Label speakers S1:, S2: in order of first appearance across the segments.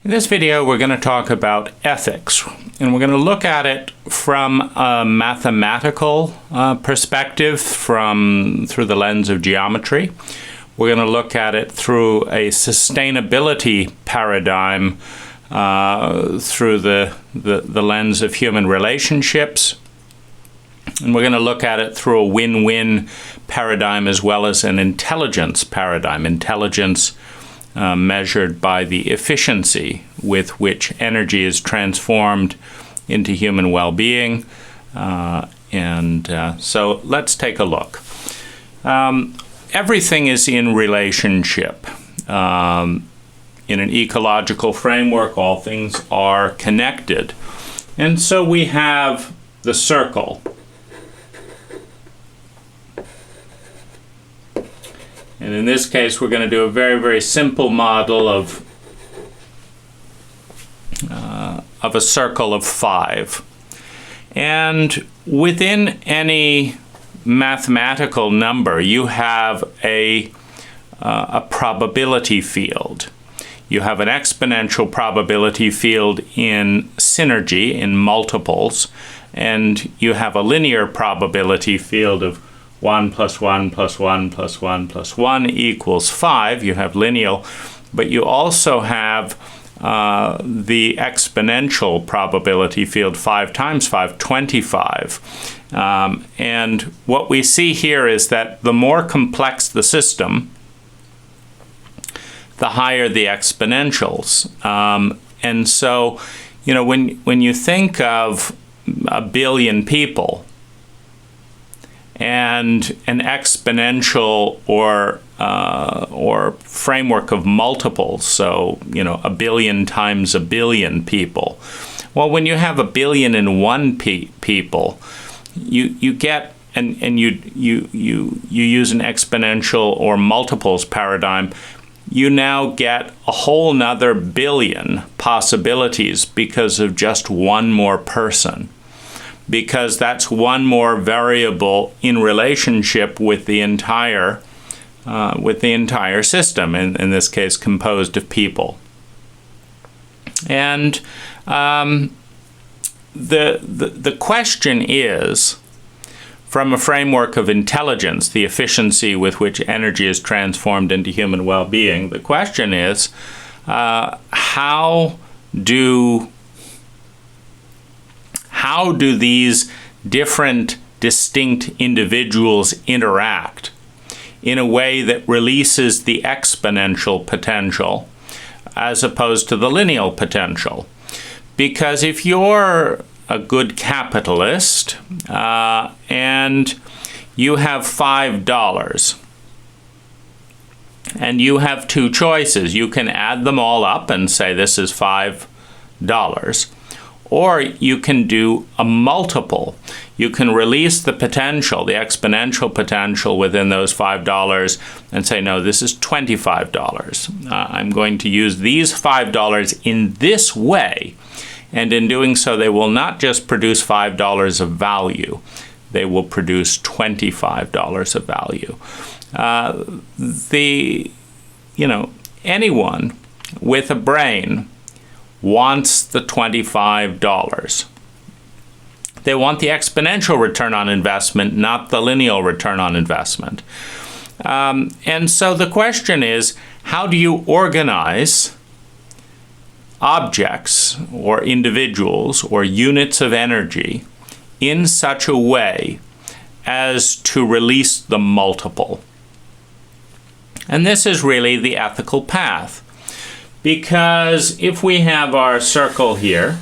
S1: In this video, we're going to talk about ethics, and we're going to look at it from a mathematical perspective through the lens of geometry. We're going to look at it through a sustainability paradigm through the lens of human relationships. And we're going to look at it through a win-win paradigm as well as an intelligence paradigm. Intelligence measured by the efficiency with which energy is transformed into human well-being. So let's take a look. Everything is in relationship. In an ecological framework, all things are connected. And so we have the circle. And in this case, we're going to do a very, very simple model of a circle of 5. And within any mathematical number, you have a probability field. You have an exponential probability field in synergy, in multiples, and you have a linear probability field of 1 plus 1 plus 1 plus 1 plus 1 equals 5. You have lineal, but you also have the exponential probability field 5 times 5, 25. And what we see here is that the more complex the system, the higher the exponentials. And so, you know, when you think of a billion people, and an exponential or framework of multiples, so you know, a billion times a billion people. Well, when you have a billion and one people, you get and you use an exponential or multiples paradigm. You now get a whole nother billion possibilities because of just one more person. Because that's one more variable in relationship with the entire system, in this case composed of people. And the question is, from a framework of intelligence, the efficiency with which energy is transformed into human well-being, the question is, how do these different, distinct individuals interact in a way that releases the exponential potential as opposed to the lineal potential? Because if you're a good capitalist and you have $5 and you have two choices, you can add them all up and say this is $5. Or you can do a multiple. You can release the potential, the exponential potential within those $5 and say, no, this is $25. I'm going to use these $5 in this way. And in doing so, they will not just produce $5 of value. They will produce $25 of value. Anyone with a brain wants the $25. They want the exponential return on investment, not the lineal return on investment. And so the question is, how do you organize objects or individuals or units of energy in such a way as to release the multiple? And this is really the ethical path. Because if we have our circle here,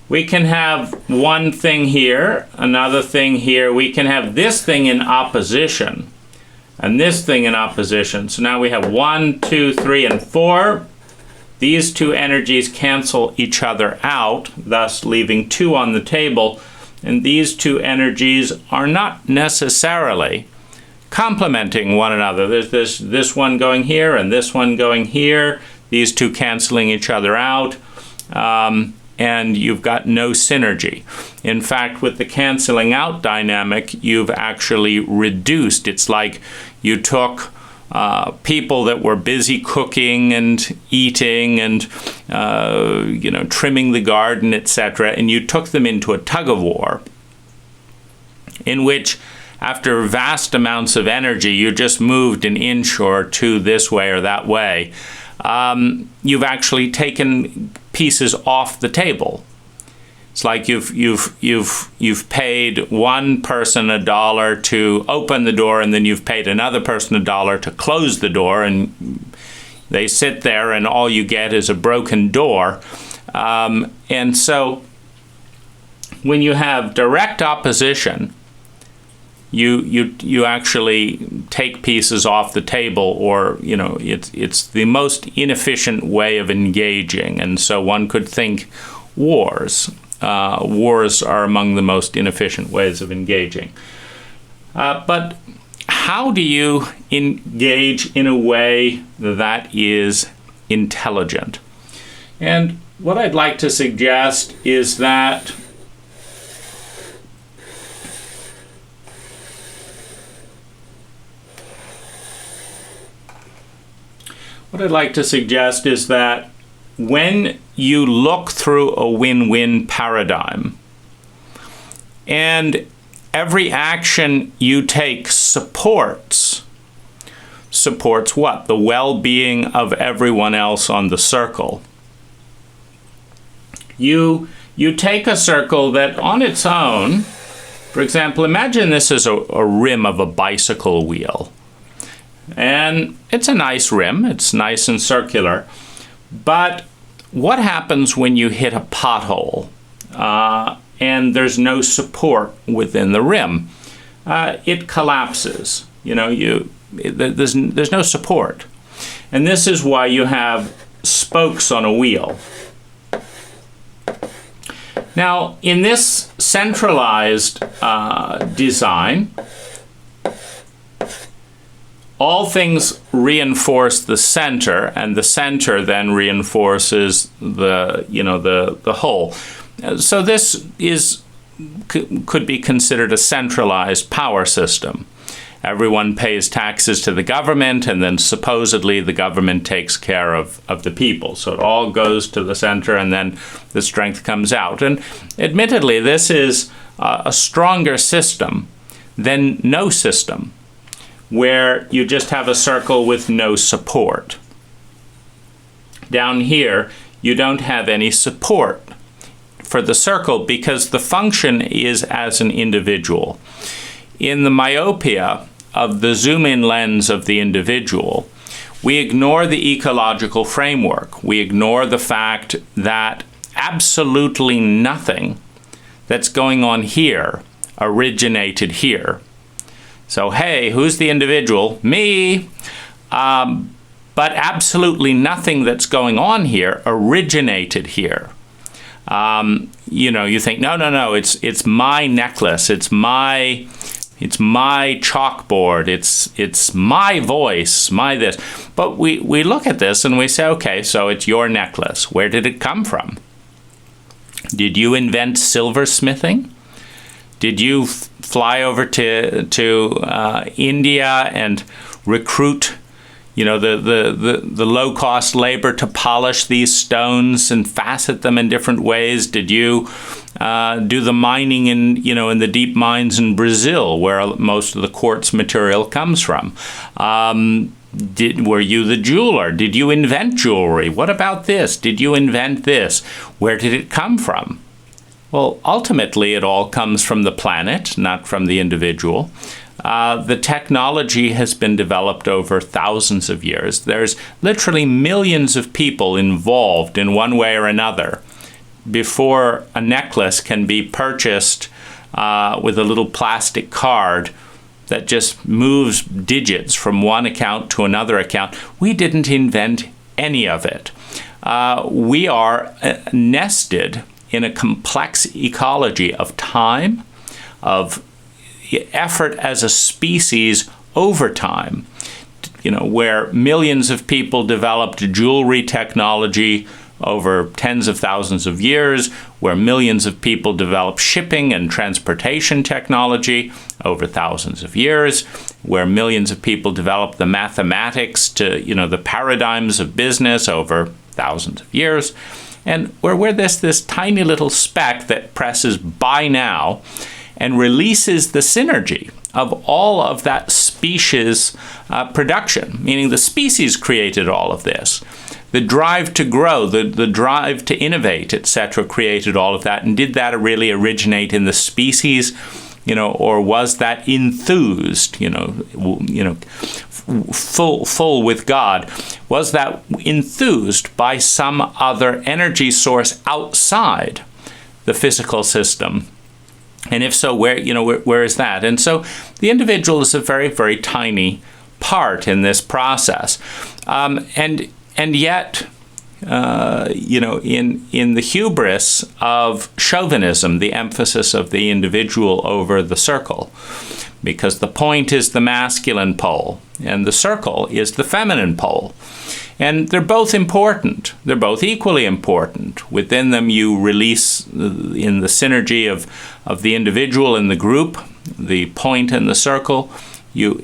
S1: we can have one thing here, another thing here. We can have this thing in opposition and this thing in opposition. So now we have 1, 2, 3, and 4. These two energies cancel each other out, thus leaving 2 on the table. And these two energies are not necessarily complementing one another. There's this one going here and this one going here. These two canceling each other out, and you've got no synergy. In fact, with the canceling out dynamic, you've actually reduced. It's like you took people that were busy cooking and eating and, trimming the garden, etc., and you took them into a tug-of-war in which, after vast amounts of energy, you just moved an inch or two this way or that way, you've actually taken pieces off the table. It's like you've paid one person $1 to open the door, and then you've paid another person $1 to close the door, and they sit there, and all you get is a broken door. And so, when you have direct opposition, you actually take pieces off the table, or it's the most inefficient way of engaging. And so one could think wars are among the most inefficient ways of engaging. But how do you engage in a way that is intelligent? And what I'd like to suggest is that when you look through a win-win paradigm, and every action you take supports what? The well-being of everyone else on the circle. You take a circle that on its own, for example, imagine this is a rim of a bicycle wheel. And it's a nice rim, it's nice and circular. But what happens when you hit a pothole and there's no support within the rim? It collapses. There's no support. And this is why you have spokes on a wheel. Now, in this centralized design, all things reinforce the center, and the center then reinforces the whole. So this could be considered a centralized power system. Everyone pays taxes to the government, and then supposedly the government takes care of the people. So it all goes to the center, and then the strength comes out. And admittedly, this is a stronger system than no system, where you just have a circle with no support. Down here, you don't have any support for the circle because the function is as an individual. In the myopia of the zoom-in lens of the individual, we ignore the ecological framework. We ignore the fact that absolutely nothing that's going on here originated here. So, hey, who's the individual? Me. But absolutely nothing that's going on here originated here. You think, no, it's my necklace, it's my chalkboard, it's my voice, my this. But we look at this and we say, okay, so it's your necklace. Where did it come from? Did you invent silversmithing? Did you fly over to India and recruit, the low-cost labor to polish these stones and facet them in different ways? Did you do the mining in the deep mines in Brazil, where most of the quartz material comes from? Were you the jeweler? Did you invent jewelry? What about this? Did you invent this? Where did it come from? Well, ultimately, it all comes from the planet, not from the individual. The technology has been developed over thousands of years. There's literally millions of people involved in one way or another before a necklace can be purchased with a little plastic card that just moves digits from one account to another account. We didn't invent any of it. We are nested in a complex ecology of time, of effort as a species over time, where millions of people developed jewelry technology over tens of thousands of years, where millions of people develop shipping and transportation technology over thousands of years, where millions of people develop the mathematics to, the paradigms of business over thousands of years, and where we're this tiny little speck that presses buy now and releases the synergy of all of that species production, meaning the species created all of this. The drive to grow, the drive to innovate, etc., created all of that. And did that really originate in the species, or was that enthused, full with God? Was that enthused by some other energy source outside the physical system? And if so, where is that? And so the individual is a very, very tiny part in this process. And yet, in the hubris of chauvinism, the emphasis of the individual over the circle, because the point is the masculine pole and the circle is the feminine pole. And they're both important. They're both equally important. Within them, you release, in the synergy of the individual and the group, the point and the circle, you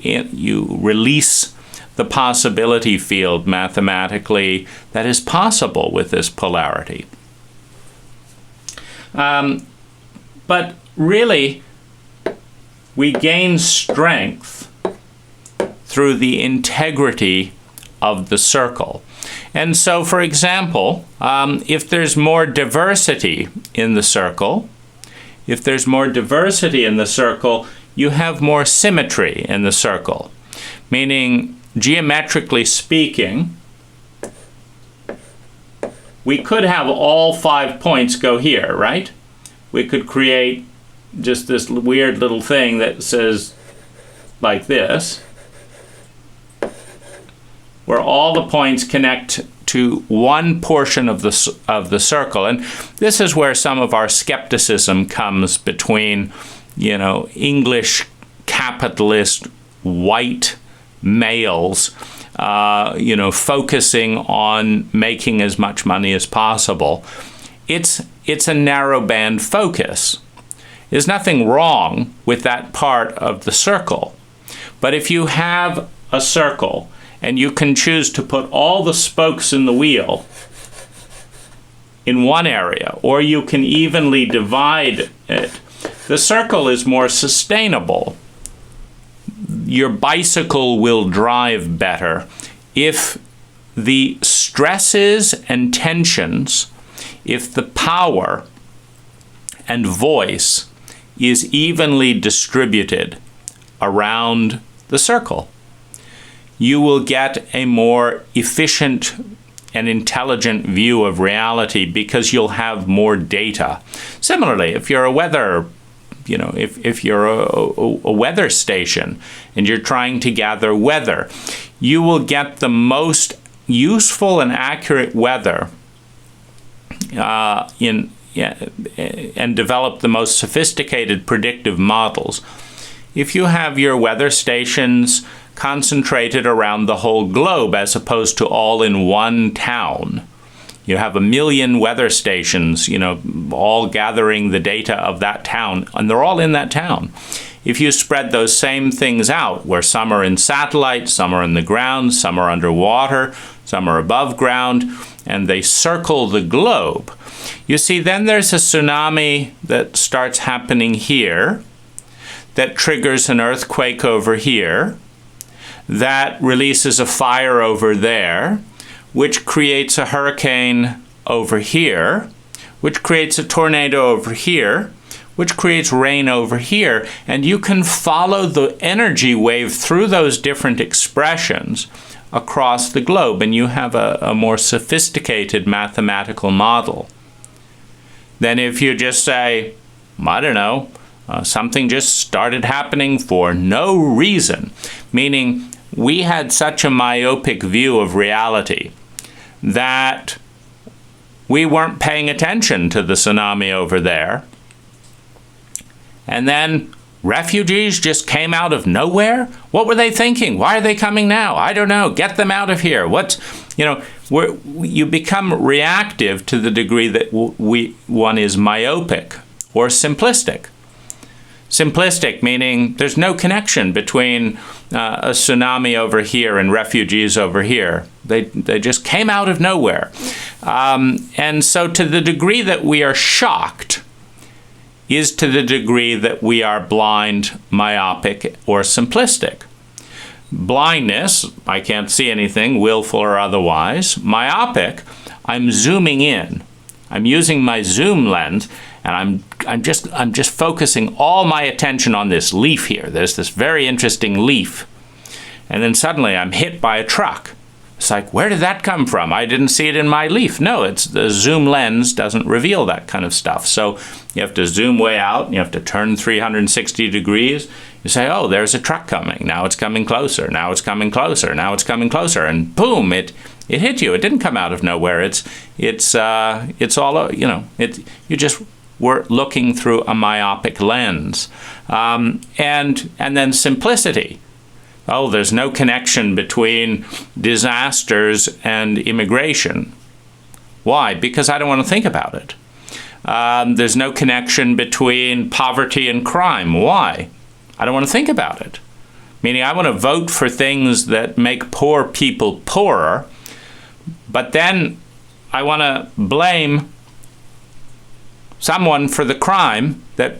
S1: release the possibility field mathematically that is possible with this polarity. But really, we gain strength through the integrity of the circle. And so, for example, if there's more diversity in the circle, you have more symmetry in the circle, meaning, geometrically speaking, we could have all 5 points go here, right? We could create just this weird little thing that says like this, where all the points connect to one portion of the circle. And this is where some of our skepticism comes between, English capitalist white males, focusing on making as much money as possible. It's a narrow band focus. There's nothing wrong with that part of the circle. But if you have a circle and you can choose to put all the spokes in the wheel in one area, or you can evenly divide it, the circle is more sustainable. Your bicycle will drive better if the stresses and tensions, if the power and voice is evenly distributed around the circle. You will get a more efficient and intelligent view of reality because you'll have more data. Similarly, if you're a weather if you're a weather station and you're trying to gather weather, you will get the most useful and accurate weather and develop the most sophisticated predictive models if you have your weather stations concentrated around the whole globe as opposed to all in one town. You have 1 million weather stations, all gathering the data of that town, and they're all in that town. If you spread those same things out, where some are in satellite, some are in the ground, some are underwater, some are above ground, and they circle the globe, you see, then there's a tsunami that starts happening here, that triggers an earthquake over here, that releases a fire over there, which creates a hurricane over here, which creates a tornado over here, which creates rain over here. And you can follow the energy wave through those different expressions across the globe, and you have a more sophisticated mathematical model than if you just say, I don't know, something just started happening for no reason, meaning we had such a myopic view of reality that we weren't paying attention to the tsunami over there. And then Refugees just came out of nowhere? What were they thinking? Why are they coming now? I don't know. Get them out of here. You become reactive to the degree that one is myopic or simplistic. Simplistic meaning there's no connection between a tsunami over here and refugees over here. They just came out of nowhere. And so to the degree that we are shocked is to the degree that we are blind, myopic, or simplistic. Blindness, I can't see anything, willful or otherwise. Myopic, I'm zooming in. I'm using my zoom lens, and I'm just focusing all my attention on this leaf here. There's this very interesting leaf. And then suddenly I'm hit by a truck. It's like, where did that come from? I didn't see it in my leaf. No, it's the zoom lens doesn't reveal that kind of stuff. So you have to zoom way out, and you have to turn 360 degrees. You say, oh, there's a truck coming. Now it's coming closer. Now it's coming closer. Now it's coming closer. And boom, it hit you. It didn't come out of nowhere. It's all, you just were looking through a myopic lens. And then simplicity. Oh, there's no connection between disasters and immigration. Why? Because I don't want to think about it. There's no connection between poverty and crime. Why? I don't want to think about it. Meaning I want to vote for things that make poor people poorer, but then I want to blame someone for the crime that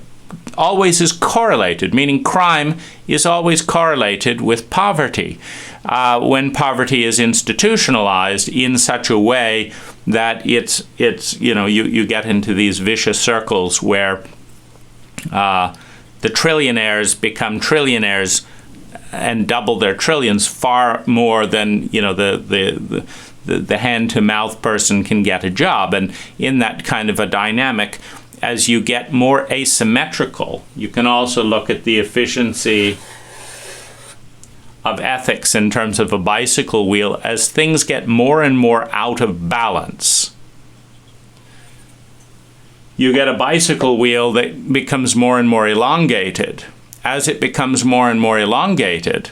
S1: always is correlated, meaning crime is always correlated with poverty. When poverty is institutionalized in such a way that you get into these vicious circles where the trillionaires become trillionaires and double their trillions far more than the hand-to-mouth person can get a job. And in that kind of a dynamic, as you get more asymmetrical, you can also look at the efficiency of ethics in terms of a bicycle wheel. As things get more and more out of balance, you get a bicycle wheel that becomes more and more elongated. As it becomes more and more elongated,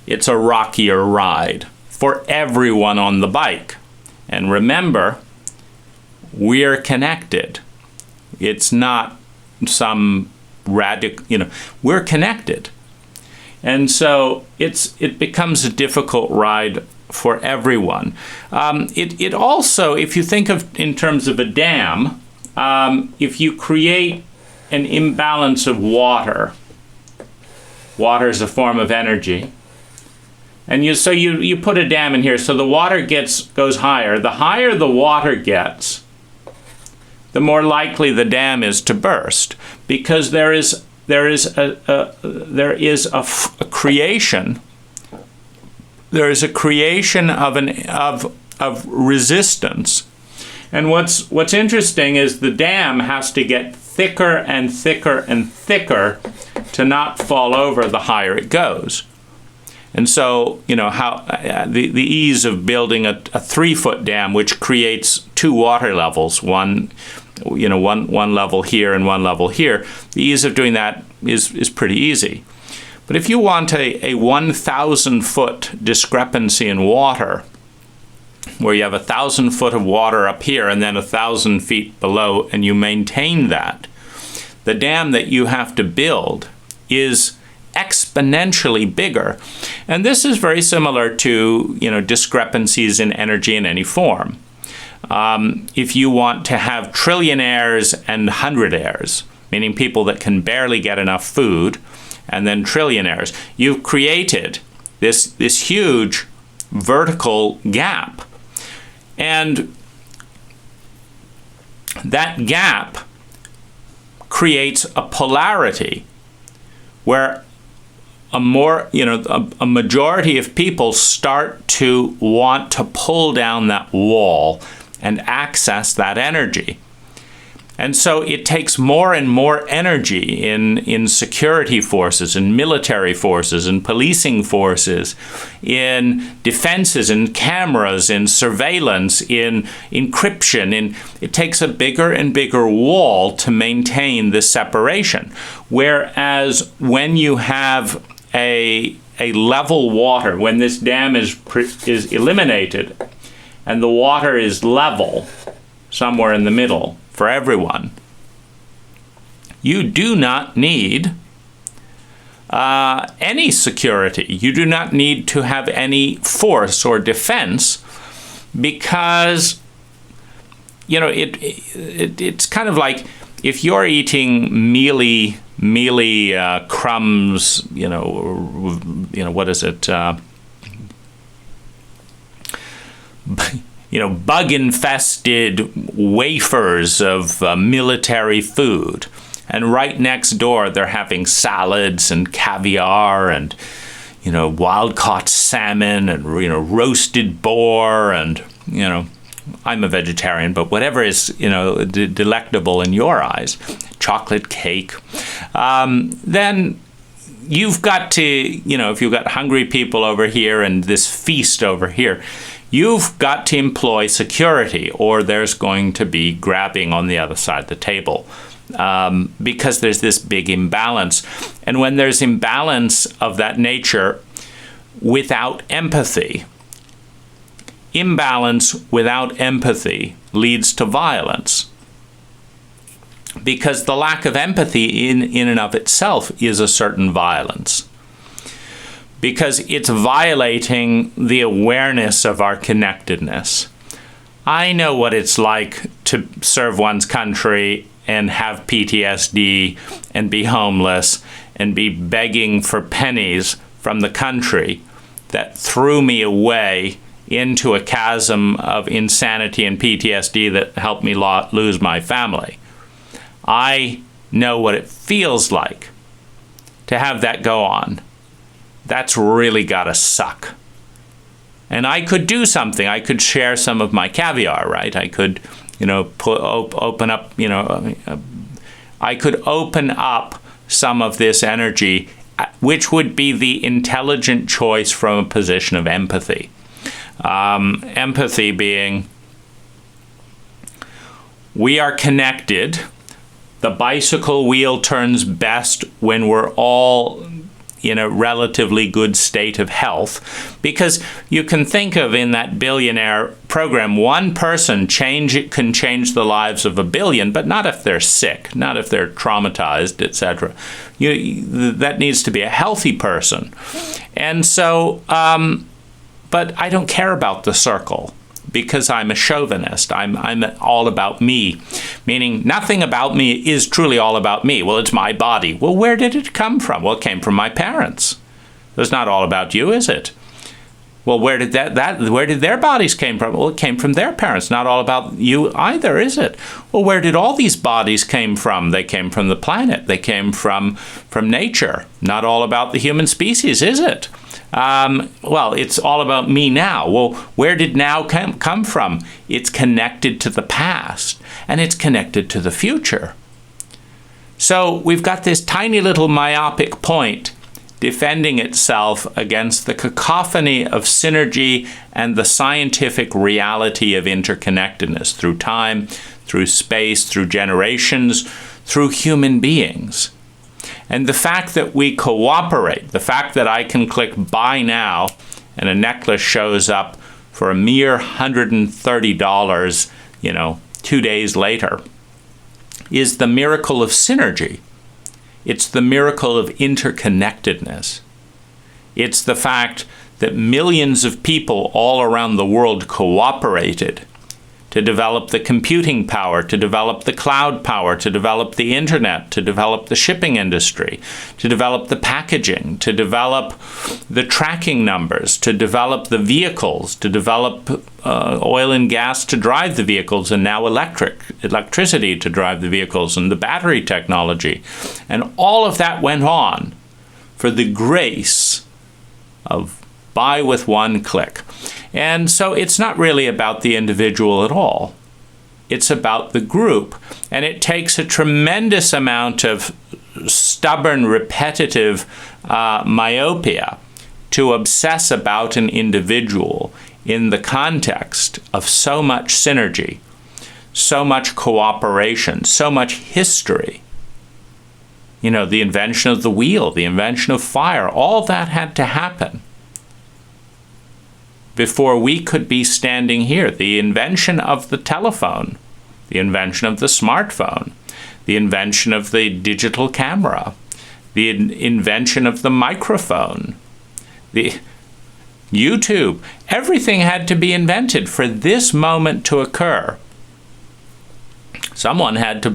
S1: it's a rockier ride for everyone on the bike. And remember, we're connected. It's not some radical, we're connected. And so it becomes a difficult ride for everyone. It also, if you think of in terms of a dam, if you create an imbalance of water is a form of energy, and you put a dam in here, so the water goes higher. The higher the water gets, the more likely the dam is to burst, because there is a creation of resistance. And what's interesting is the dam has to get thicker and thicker and thicker to not fall over the higher it goes. And so, how the ease of building a 3-foot dam, which creates 2 water levels, one level here and one level here, the ease of doing that is pretty easy. But if you want a 1,000-foot discrepancy in water, where you have 1,000 foot of water up here and then 1,000 feet below, and you maintain that, the dam that you have to build is exponentially bigger. And this is very similar to, discrepancies in energy in any form. If you want to have trillionaires and hundredaires, meaning people that can barely get enough food, and then trillionaires, you've created this huge vertical gap. And that gap creates a polarity where a majority of people start to want to pull down that wall and access that energy. And so it takes more and more energy in security forces, in military forces, in policing forces, in defenses, in cameras, in surveillance, in encryption. It takes a bigger and bigger wall to maintain this separation. Whereas when you have a level water, when this dam is eliminated and the water is level somewhere in the middle for everyone, you do not need any security. You do not need to have any force or defense, because it's kind of like if you're eating mealy crumbs, what is it? Bug-infested wafers of military food. And right next door, they're having salads and caviar and, wild-caught salmon and, roasted boar and, I'm a vegetarian, but whatever is, delectable in your eyes, chocolate cake, then you've got to, if you've got hungry people over here and this feast over here, you've got to employ security, or there's going to be grabbing on the other side of the table, because there's this big imbalance. And when there's imbalance of that nature without empathy, imbalance without empathy leads to violence, because the lack of empathy in and of itself is a certain violence, because it's violating the awareness of our connectedness. I know what it's like to serve one's country and have PTSD and be homeless and be begging for pennies from the country that threw me away into a chasm of insanity and PTSD that helped me lose my family. I know what it feels like to have that go on. That's really gotta suck. And I could do something. I could share some of my caviar, right? I could, open up, I could open up some of this energy, which would be the intelligent choice from a position of empathy. Empathy being, we are connected. The bicycle wheel turns best when we're all in a relatively good state of health, because you can think of, in that billionaire program, one person can change the lives of 1 billion, but not if they're sick, not if they're traumatized, etc. That needs to be a healthy person. And so, but I don't care about the circle, because I'm a chauvinist. I'm all about me, meaning nothing about me is truly all about me. Well, it's my body. Well, where did it come from? Well, it came from my parents. It's not all about you, is it? Well, where did their bodies came from? Well, it came from their parents. Not all about you either, is it? Well, where did all these bodies came from? They came from the planet. They came from nature. Not all about the human species, is it? Well, it's all about me now. Well, where did now come from? It's connected to the past, and it's connected to the future. So we've got this tiny little myopic point defending itself against the cacophony of synergy and the scientific reality of interconnectedness through time, through space, through generations, through human beings. And the fact that we cooperate, the fact that I can click buy now and a necklace shows up for a mere $130, 2 days later, is the miracle of synergy. It's the miracle of interconnectedness. It's the fact that millions of people all around the world cooperated to develop the computing power, to develop the cloud power, to develop the internet, to develop the shipping industry, to develop the packaging, to develop the tracking numbers, to develop the vehicles, to develop oil and gas to drive the vehicles, and now electricity to drive the vehicles, and the battery technology. And all of that went on for the grace of buy with one click. And so it's not really about the individual at all. it's about the group. And it takes a tremendous amount of stubborn, repetitive myopia to obsess about an individual in the context of so much synergy, so much cooperation, so much history. You know, the invention of the wheel, the invention of fire, all that had to happen before we could be standing here. The invention of the telephone, the invention of the smartphone, the invention of the digital camera, the invention of the microphone, the YouTube, everything had to be invented for this moment to occur. Someone had to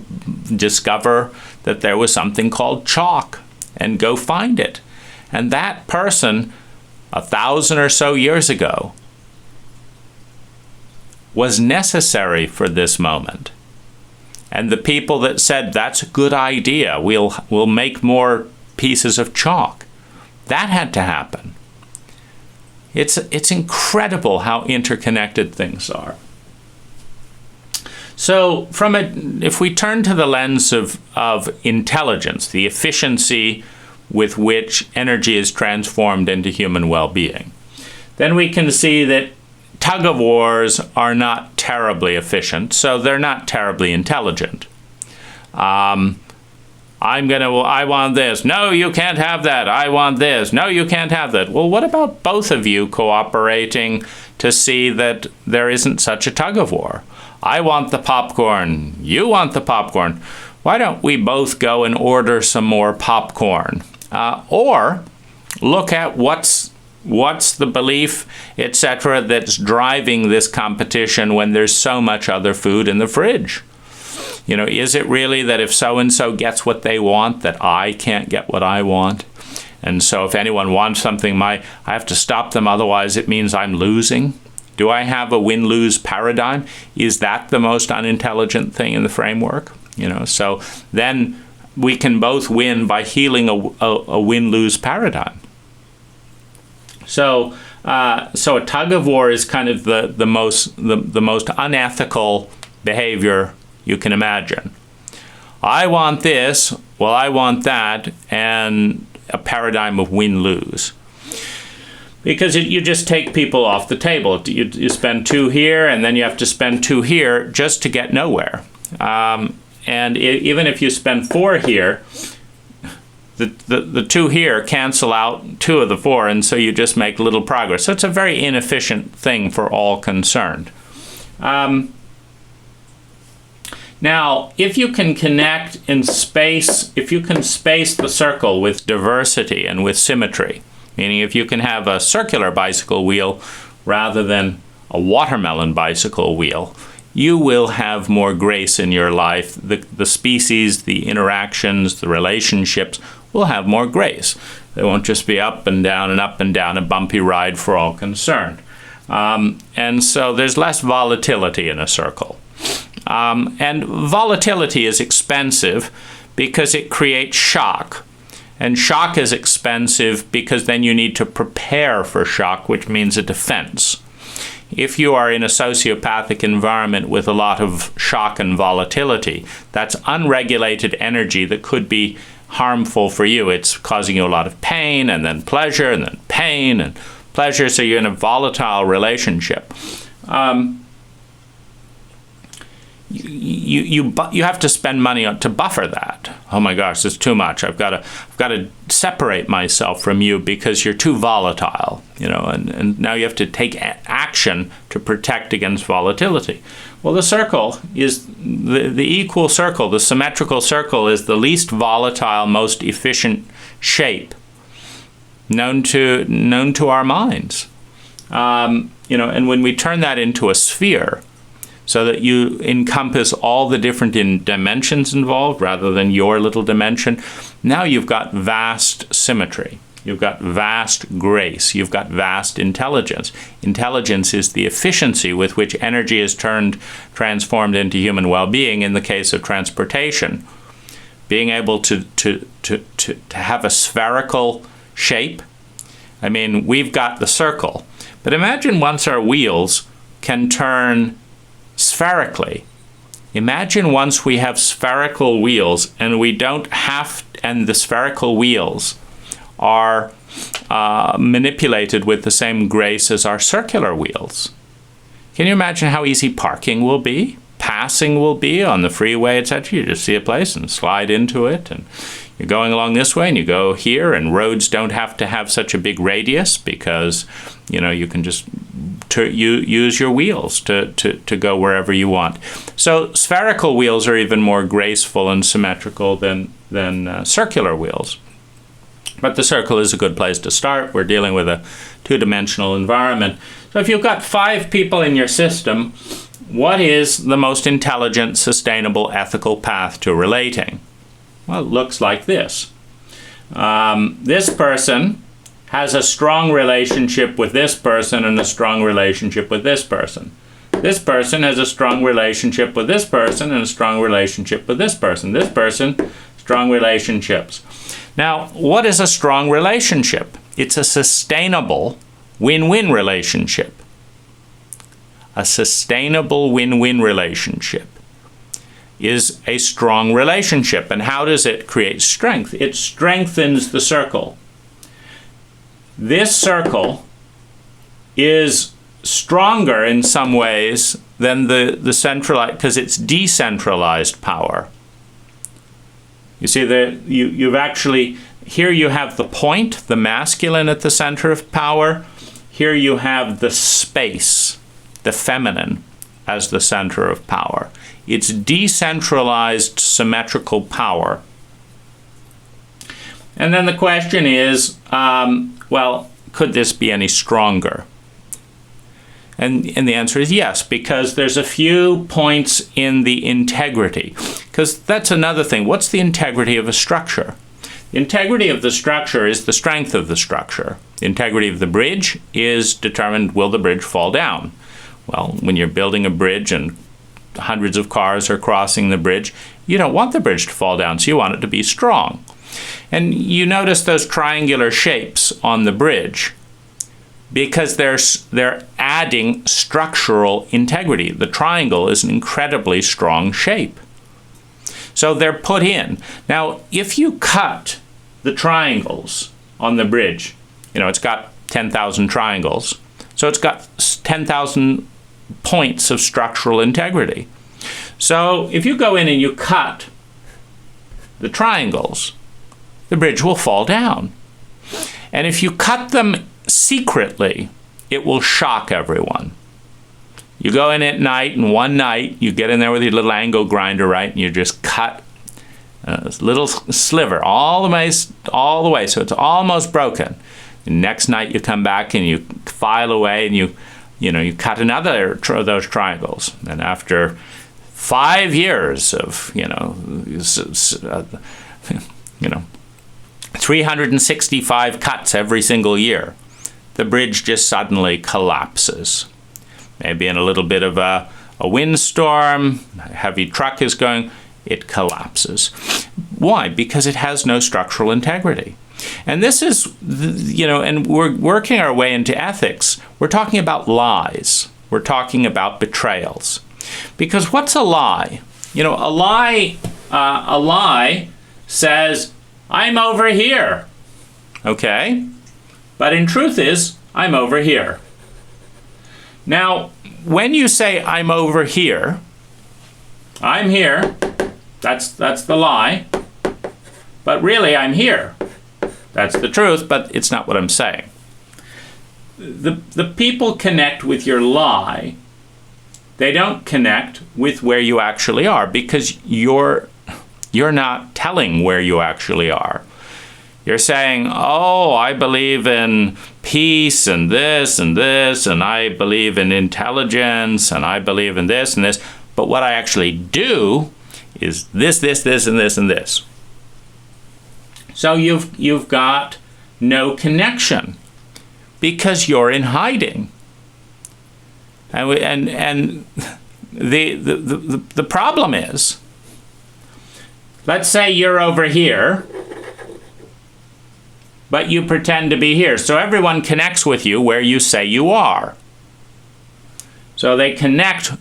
S1: discover that there was something called chalk and go find it. And that person, 1,000 or so years ago, was necessary for this moment. And the people that said, that's a good idea, we'll make more pieces of chalk, that had to happen. It's incredible how interconnected things are. So if we turn to the lens of intelligence, the efficiency with which energy is transformed into human well-being, then we can see that tug-of-wars are not terribly efficient, so they're not terribly intelligent. I want this. No, you can't have that. I want this. No, you can't have that. Well, what about both of you cooperating to see that there isn't such a tug-of-war? I want the popcorn. You want the popcorn. Why don't we both go and order some more popcorn? Or look at what's the belief, etc., that's driving this competition when there's so much other food in the fridge? You know, is it really that if so-and-so gets what they want, that I can't get what I want? And so if anyone wants something, I have to stop them, otherwise it means I'm losing. Do I have a win-lose paradigm? Is that the most unintelligent thing in the framework? You know, so then we can both win by healing a win-lose paradigm. So a tug-of-war is kind of the most unethical behavior you can imagine. I want this, well, I want that, and a paradigm of win-lose. Because you just take people off the table. You spend 2 here, and then you have to spend 2 here just to get nowhere. And even if you spend 4 here, the 2 here cancel out 2 of the 4, and so you just make little progress. So it's a very inefficient thing for all concerned. Now, if you can connect in space, if you can space the circle with diversity and with symmetry, meaning if you can have a circular bicycle wheel rather than a watermelon bicycle wheel, you will have more grace in your life. The species, the interactions, the relationships will have more grace. They won't just be up and down, a bumpy ride for all concerned. And so there's less volatility in a circle. And volatility is expensive because it creates shock. And shock is expensive because then you need to prepare for shock, which means a defense. If you are in a sociopathic environment with a lot of shock and volatility, that's unregulated energy that could be harmful for you. It's causing you a lot of pain, and then pleasure, and then pain, and pleasure, so you're in a volatile relationship. You have to spend money to buffer that. Oh my gosh, it's too much. I've got to separate myself from you because you're too volatile, you know, and now you have to take action to protect against volatility. Well, the circle is the equal circle, the symmetrical circle is the least volatile, most efficient shape known to our minds. You know, and when we turn that into a sphere, so that you encompass all the different dimensions involved rather than your little dimension, now you've got vast symmetry. You've got vast grace. You've got vast intelligence. Intelligence is the efficiency with which energy is transformed into human well-being in the case of transportation. Being able to have a spherical shape. I mean, we've got the circle. But imagine once our wheels can turn spherically, Imagine once we have spherical wheels and we don't have, and the spherical wheels are manipulated with the same grace as our circular wheels. Can you imagine how easy parking will be? Passing will be on the freeway, etc. You just see a place and slide into it, and you're going along this way and you go here, and roads don't have to have such a big radius because, you know, you can just use your wheels to go wherever you want. So spherical wheels are even more graceful and symmetrical than circular wheels. But the circle is a good place to start. We're dealing with a two-dimensional environment. So if you've got 5 people in your system, what is the most intelligent, sustainable, ethical path to relating? Well, it looks like this. This person has a strong relationship with this person and a strong relationship with this person. This person has a strong relationship with this person and a strong relationship with this person. This person, strong relationships. Now, what is a strong relationship? It's a sustainable win-win relationship. A sustainable win-win relationship is a strong relationship. And how does it create strength? It strengthens the circle. This circle is stronger in some ways than the centralized, because it's decentralized power. You see, you've actually, here you have the point, the masculine at the center of power. Here you have the space, the feminine, as the center of power. It's decentralized, symmetrical power. And then the question is, well, could this be any stronger? And the answer is yes, because there's a few points in the integrity. Because that's another thing. What's the integrity of a structure? The integrity of the structure is the strength of the structure. The integrity of the bridge is determined, will the bridge fall down? Well, when you're building a bridge and hundreds of cars are crossing the bridge, you don't want the bridge to fall down, so you want it to be strong. And you notice those triangular shapes on the bridge because they're adding structural integrity. The triangle is an incredibly strong shape. So they're put in. Now, if you cut the triangles on the bridge, you know, it's got 10,000 triangles, so it's got 10,000 points of structural integrity. So if you go in and you cut the triangles, the bridge will fall down. And if you cut them secretly, it will shock everyone. You go in at night, and one night you get in there with your little angle grinder, right, and you just cut a little sliver all the way, so it's almost broken. The next night you come back and you file away and you cut another of those triangles. And after 5 years of 365 cuts every single year, the bridge just suddenly collapses. Maybe in a little bit of a windstorm, a heavy truck is going, it collapses. Why? Because it has no structural integrity. And this is, and we're working our way into ethics. We're talking about lies. We're talking about betrayals. Because what's a lie? A lie says, I'm over here. Okay? But in truth is, I'm over here. Now, when you say I'm over here, I'm here, that's the lie, but really I'm here. That's the truth, but it's not what I'm saying. The people connect with your lie. They don't connect with where you actually are, because you're not telling where you actually are. You're saying, oh, I believe in peace and this, and I believe in intelligence, and I believe in this and this, but what I actually do is this, and this, and this. So you've got no connection because you're in hiding. And the problem is, let's say you're over here, but you pretend to be here. So everyone connects with you where you say you are. So they connect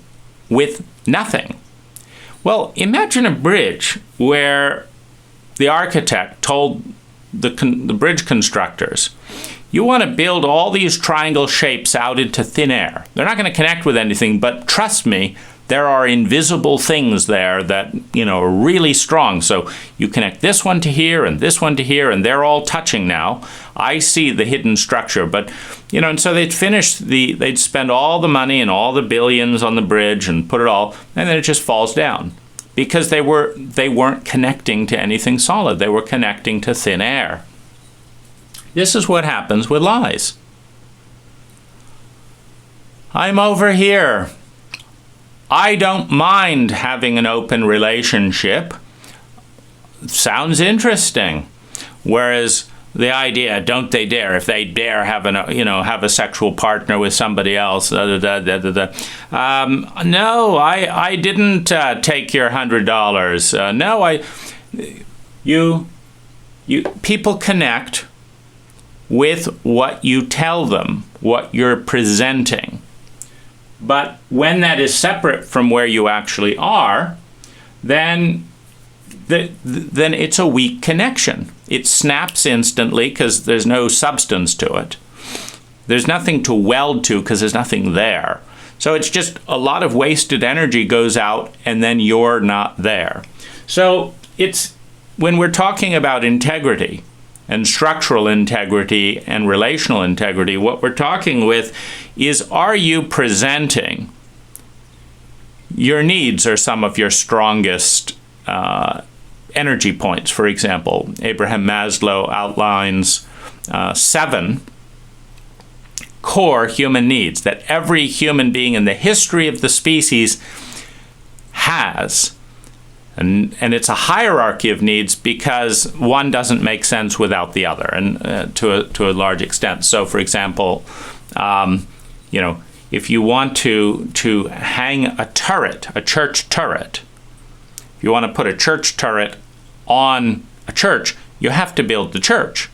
S1: with nothing. Well, imagine a bridge where the architect told the bridge constructors, you want to build all these triangle shapes out into thin air. They're not going to connect with anything, but trust me, there are invisible things there that, are really strong. So you connect this one to here and this one to here, and they're all touching now. I see the hidden structure, but, and so they'd spend all the money and all the billions on the bridge and put it all, and then it just falls down. Because they weren't connecting to anything solid. They were connecting to thin air. This is what happens with lies. I'm over here. I don't mind having an open relationship. Sounds interesting. Whereas the idea, don't they dare, if they dare have a sexual partner with somebody else, No, I didn't take your $100. No, people connect with what you tell them, what you're presenting. But when that is separate from where you actually are, then it's a weak connection. It snaps instantly because there's no substance to it. There's nothing to weld to because there's nothing there. So it's just a lot of wasted energy goes out and then you're not there. So when we're talking about integrity and structural integrity and relational integrity, what we're talking with is, are you presenting your needs are some of your strongest energy points. For example, Abraham Maslow outlines 7 core human needs that every human being in the history of the species has. And it's a hierarchy of needs because one doesn't make sense without the other, and to a large extent. So, for example, if you want to hang a turret, a church turret, if you want to put a church turret on a church, you have to build the church.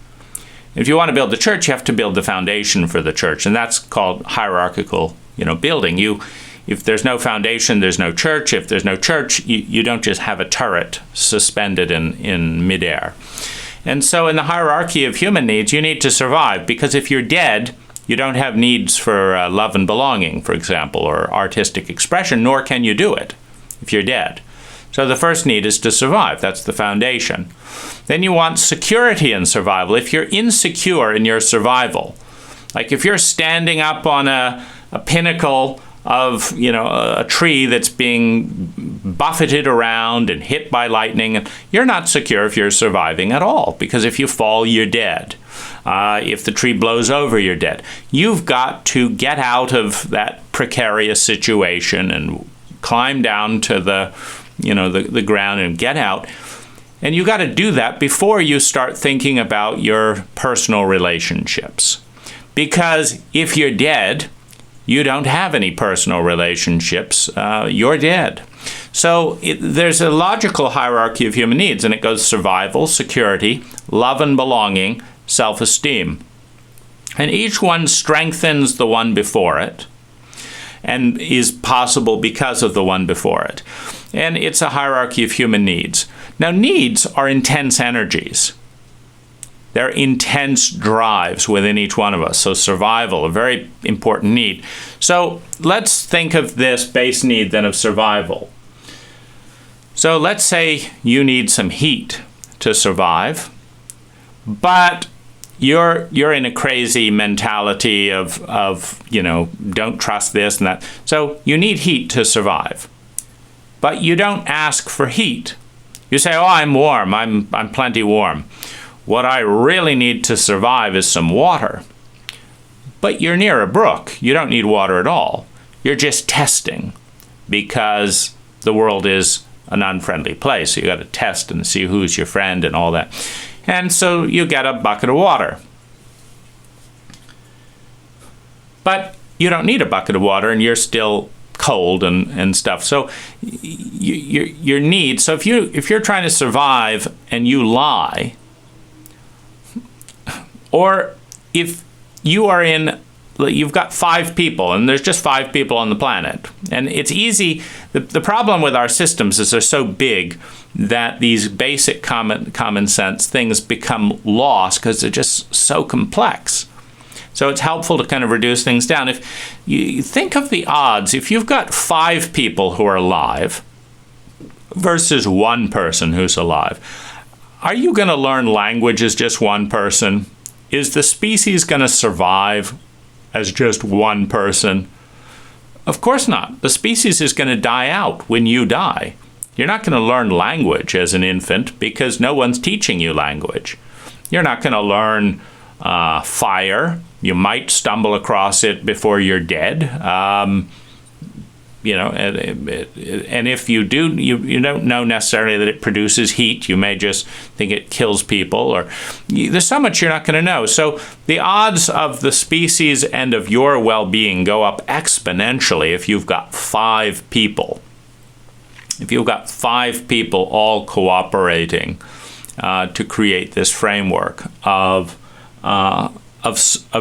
S1: If you want to build the church, you have to build the foundation for the church, and that's called hierarchical, building. If there's no foundation, there's no church. If there's no church, you don't just have a turret suspended in midair. And so in the hierarchy of human needs, you need to survive, because if you're dead, you don't have needs for love and belonging, for example, or artistic expression, nor can you do it if you're dead. So the first need is to survive. That's the foundation. Then you want security and survival. If you're insecure in your survival, like if you're standing up on a pinnacle of a tree that's being buffeted around and hit by lightning, and you're not secure if you're surviving at all, because if you fall, you're dead. If the tree blows over, you're dead. You've got to get out of that precarious situation and climb down to the ground and get out. And you got to do that before you start thinking about your personal relationships. Because if you're dead, you don't have any personal relationships. You're dead. So there's a logical hierarchy of human needs, and it goes survival, security, love and belonging, self-esteem. And each one strengthens the one before it and is possible because of the one before it. And it's a hierarchy of human needs. Now, needs are intense energies. They're intense drives within each one of us. So survival, a very important need. So let's think of this base need then of survival. So let's say you need some heat to survive, but you're in a crazy mentality of don't trust this and that. So you need heat to survive, but you don't ask for heat. You say, oh, I'm warm, I'm plenty warm. What I really need to survive is some water. But you're near a brook. You don't need water at all. You're just testing, because the world is an unfriendly place. So you got to test and see who's your friend and all that. And so you get a bucket of water. But you don't need a bucket of water, and you're still cold and stuff. So your need. So if you're trying to survive and you lie, or if you are in you've got 5 people, and there's just 5 people on the planet. And it's easy. The problem with our systems is they're so big that these basic common sense things become lost because they're just so complex. So it's helpful to kind of reduce things down. If you think of the odds, if you've got 5 people who are alive versus 1 person who's alive, are you going to learn language as just 1 person? Is the species going to survive as just 1 person? Of course not. The species is going to die out when you die. You're not going to learn language as an infant because no one's teaching you language. You're not going to learn fire. You might stumble across it before you're dead. And if you do, you don't know necessarily that it produces heat. You may just think it kills people, or there's so much you're not going to know. So the odds of the species and of your well-being go up exponentially if you've got 5 people. If you've got 5 people all cooperating to create this framework of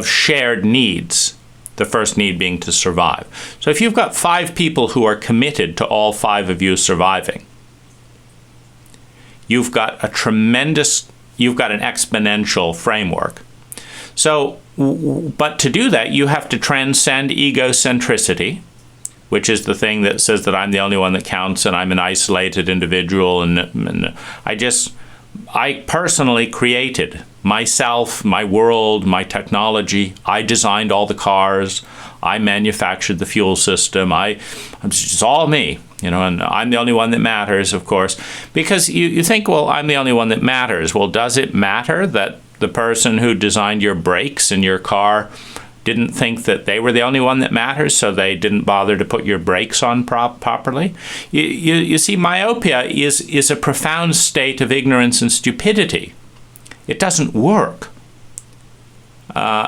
S1: shared needs. The first need being to survive. So if you've got 5 people who are committed to all 5 of you surviving, you've got an exponential framework. So, but to do that, you have to transcend egocentricity, which is the thing that says that I'm the only one that counts and I'm an isolated individual, and I personally created myself, my world, my technology. I designed all the cars. I manufactured the fuel system. It's all me, and I'm the only one that matters, of course. Because you think, well, I'm the only one that matters. Well, does it matter that the person who designed your brakes in your car didn't think that they were the only one that matters, so they didn't bother to put your brakes on properly? You see, myopia is a profound state of ignorance and stupidity. It doesn't work.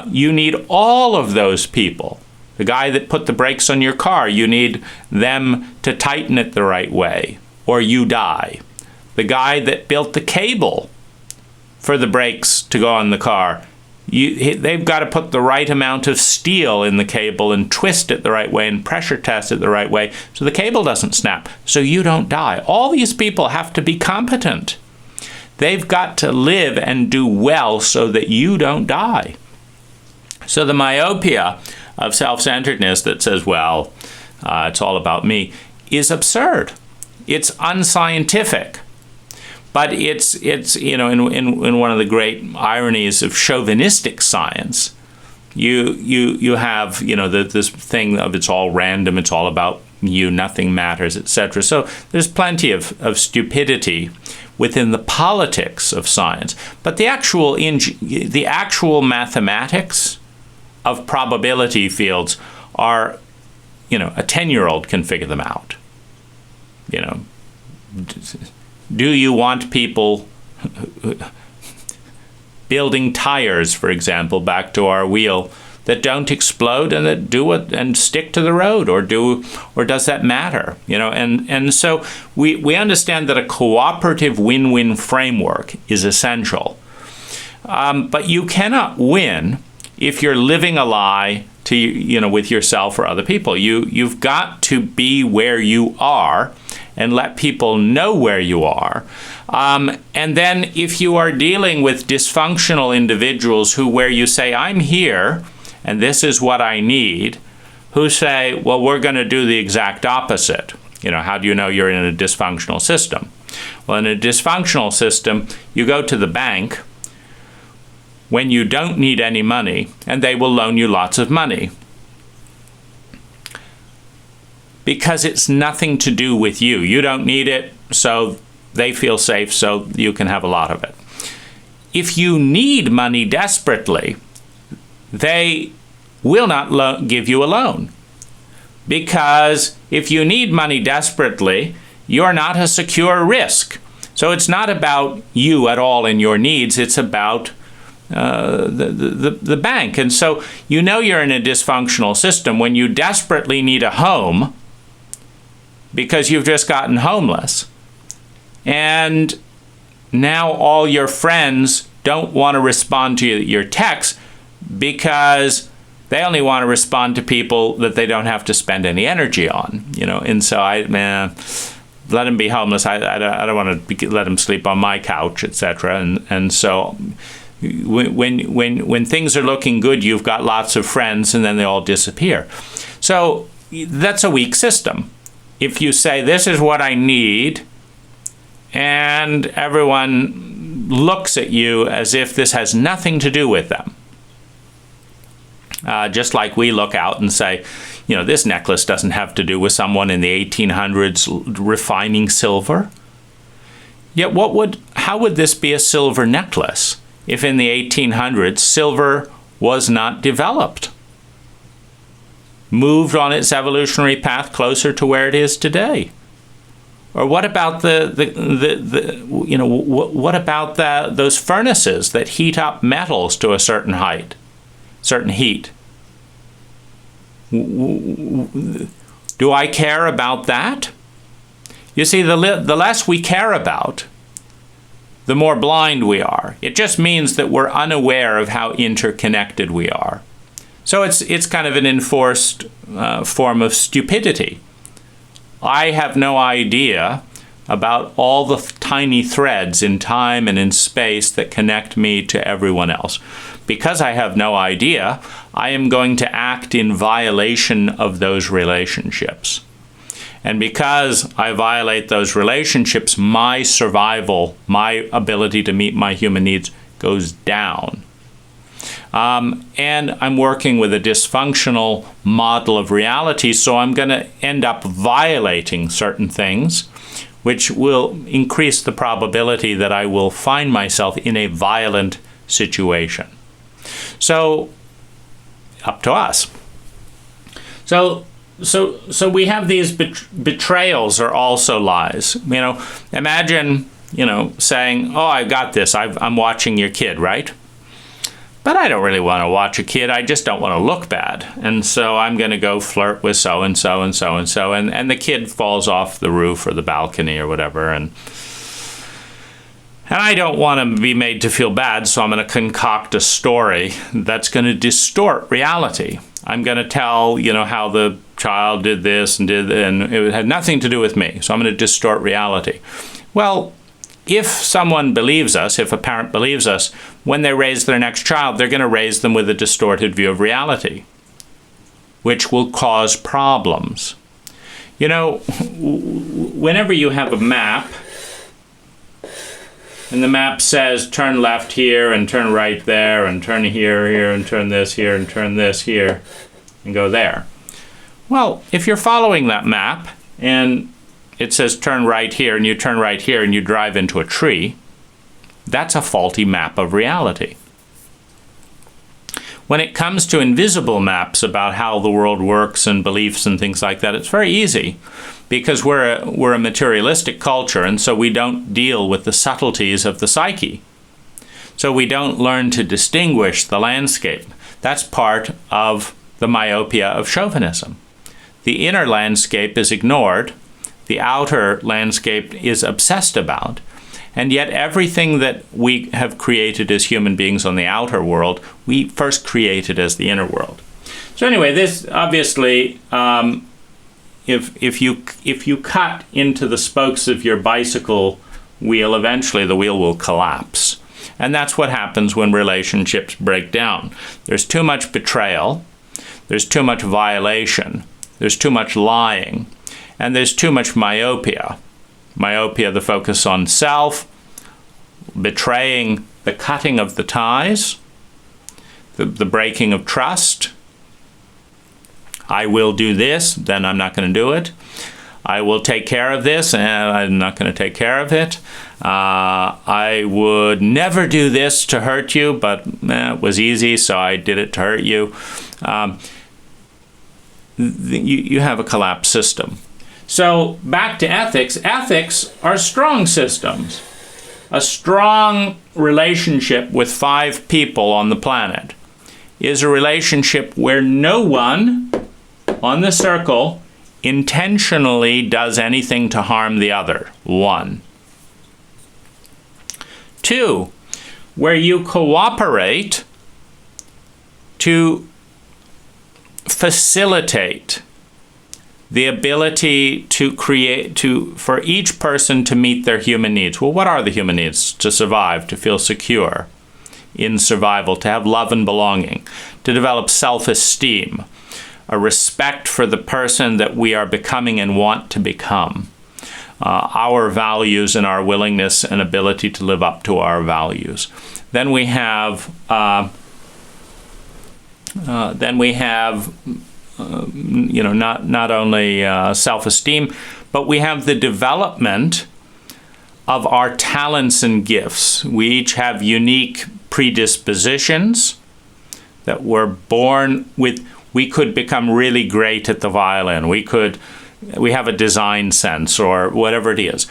S1: You need all of those people. The guy that put the brakes on your car, you need them to tighten it the right way, or you die. The guy that built the cable for the brakes to go on the car, they've got to put the right amount of steel in the cable and twist it the right way and pressure test it the right way so the cable doesn't snap, so you don't die. All these people have to be competent. They've got to live and do well so that you don't die. So the myopia of self-centeredness that says, well, it's all about me, is absurd. It's unscientific. But it's in one of the great ironies of chauvinistic science, you have this thing of it's all random, it's all about you, nothing matters, etc. So there's plenty of stupidity within the politics of science, but the actual mathematics of probability fields are, a 10-year-old can figure them out. Do you want people building tires, for example, back to our wheel, that don't explode and that do it and stick to the road, or does that matter? And so we understand that a cooperative win-win framework is essential. But you cannot win if you're living a lie to with yourself or other people. You've got to be where you are and let people know where you are. And then if you are dealing with dysfunctional individuals where you say, I'm here and this is what I need, who say, well, we're going to do the exact opposite. How do you know you're in a dysfunctional system? Well, in a dysfunctional system, you go to the bank when you don't need any money, and they will loan you lots of money. Because it's nothing to do with you. You don't need it, so they feel safe, so you can have a lot of it. If you need money desperately, they will not give you a loan. Because if you need money desperately, you're not a secure risk. So it's not about you at all and your needs, it's about the bank. And so you're in a dysfunctional system when you desperately need a home because you've just gotten homeless. And now all your friends don't want to respond to your texts because They only want to respond to people that they don't have to spend any energy on, And so let him be homeless. I don't want to let him sleep on my couch, etc. And so when things are looking good, you've got lots of friends, and then they all disappear. So that's a weak system. If you say, this is what I need, and everyone looks at you as if this has nothing to do with them. Just like we look out and say, this necklace doesn't have to do with someone in the 1800s refining silver. Yet how would this be a silver necklace if in the 1800s silver was not developed? Moved on its evolutionary path closer to where it is today? Or what about what about those furnaces that heat up metals to a certain height, certain heat? Do I care about that? You see, the less we care about, the more blind we are. It just means that we're unaware of how interconnected we are. So it's kind of an enforced form of stupidity. I have no idea about all the tiny threads in time and in space that connect me to everyone else. Because I have no idea, I am going to act in violation of those relationships. And because I violate those relationships, my survival, my ability to meet my human needs goes down. And I'm working with a dysfunctional model of reality, so I'm going to end up violating certain things, which will increase the probability that I will find myself in a violent situation. So, up to us. So we have these betrayals are also lies. Imagine, saying, oh, I got this. I'm watching your kid, right? But I don't really want to watch a kid. I just don't want to look bad. And so I'm going to go flirt with so-and-so and so-and-so. And the kid falls off the roof or the balcony or whatever. And I don't want to be made to feel bad, so I'm going to concoct a story that's going to distort reality. I'm going to tell, how the child did this and it had nothing to do with me. So I'm going to distort reality. Well, if someone believes us, if a parent believes us, when they raise their next child, they're going to raise them with a distorted view of reality, which will cause problems. Whenever you have a map, and the map says turn left here and turn right there and turn here and turn this here and turn this here and go there. Well, if you're following that map and it says turn right here and you turn right here and you drive into a tree, that's a faulty map of reality. When it comes to invisible maps about how the world works and beliefs and things like that, it's very easy because we're a materialistic culture, and so we don't deal with the subtleties of the psyche. So we don't learn to distinguish the landscape. That's part of the myopia of chauvinism. The inner landscape is ignored. The outer landscape is obsessed about. And yet everything that we have created as human beings on the outer world, we first created as the inner world. So anyway, this obviously, if you cut into the spokes of your bicycle wheel, eventually the wheel will collapse. And that's what happens when relationships break down. There's too much betrayal, there's too much violation, there's too much lying, and there's too much myopia. Myopia, the focus on self, betraying the cutting of the ties, the breaking of trust. I will do this, then I'm not going to do it. I will take care of this, and I'm not going to take care of it. I would never do this to hurt you, but it was easy, so I did it to hurt you. You have a collapsed system. So back to ethics. Ethics are strong systems. A strong relationship with 5 people on the planet is a relationship where no one on the circle intentionally does anything to harm the other. 1. 2, where you cooperate to facilitate the ability for each person to meet their human needs. Well, what are the human needs? To survive, to feel secure in survival, to have love and belonging, to develop self-esteem, a respect for the person that we are becoming and want to become, our values and our willingness and ability to live up to our values. Then we have not only self-esteem, but we have the development of our talents and gifts. We each have unique predispositions that we're born with. We could become really great at the violin. We have a design sense or whatever it is.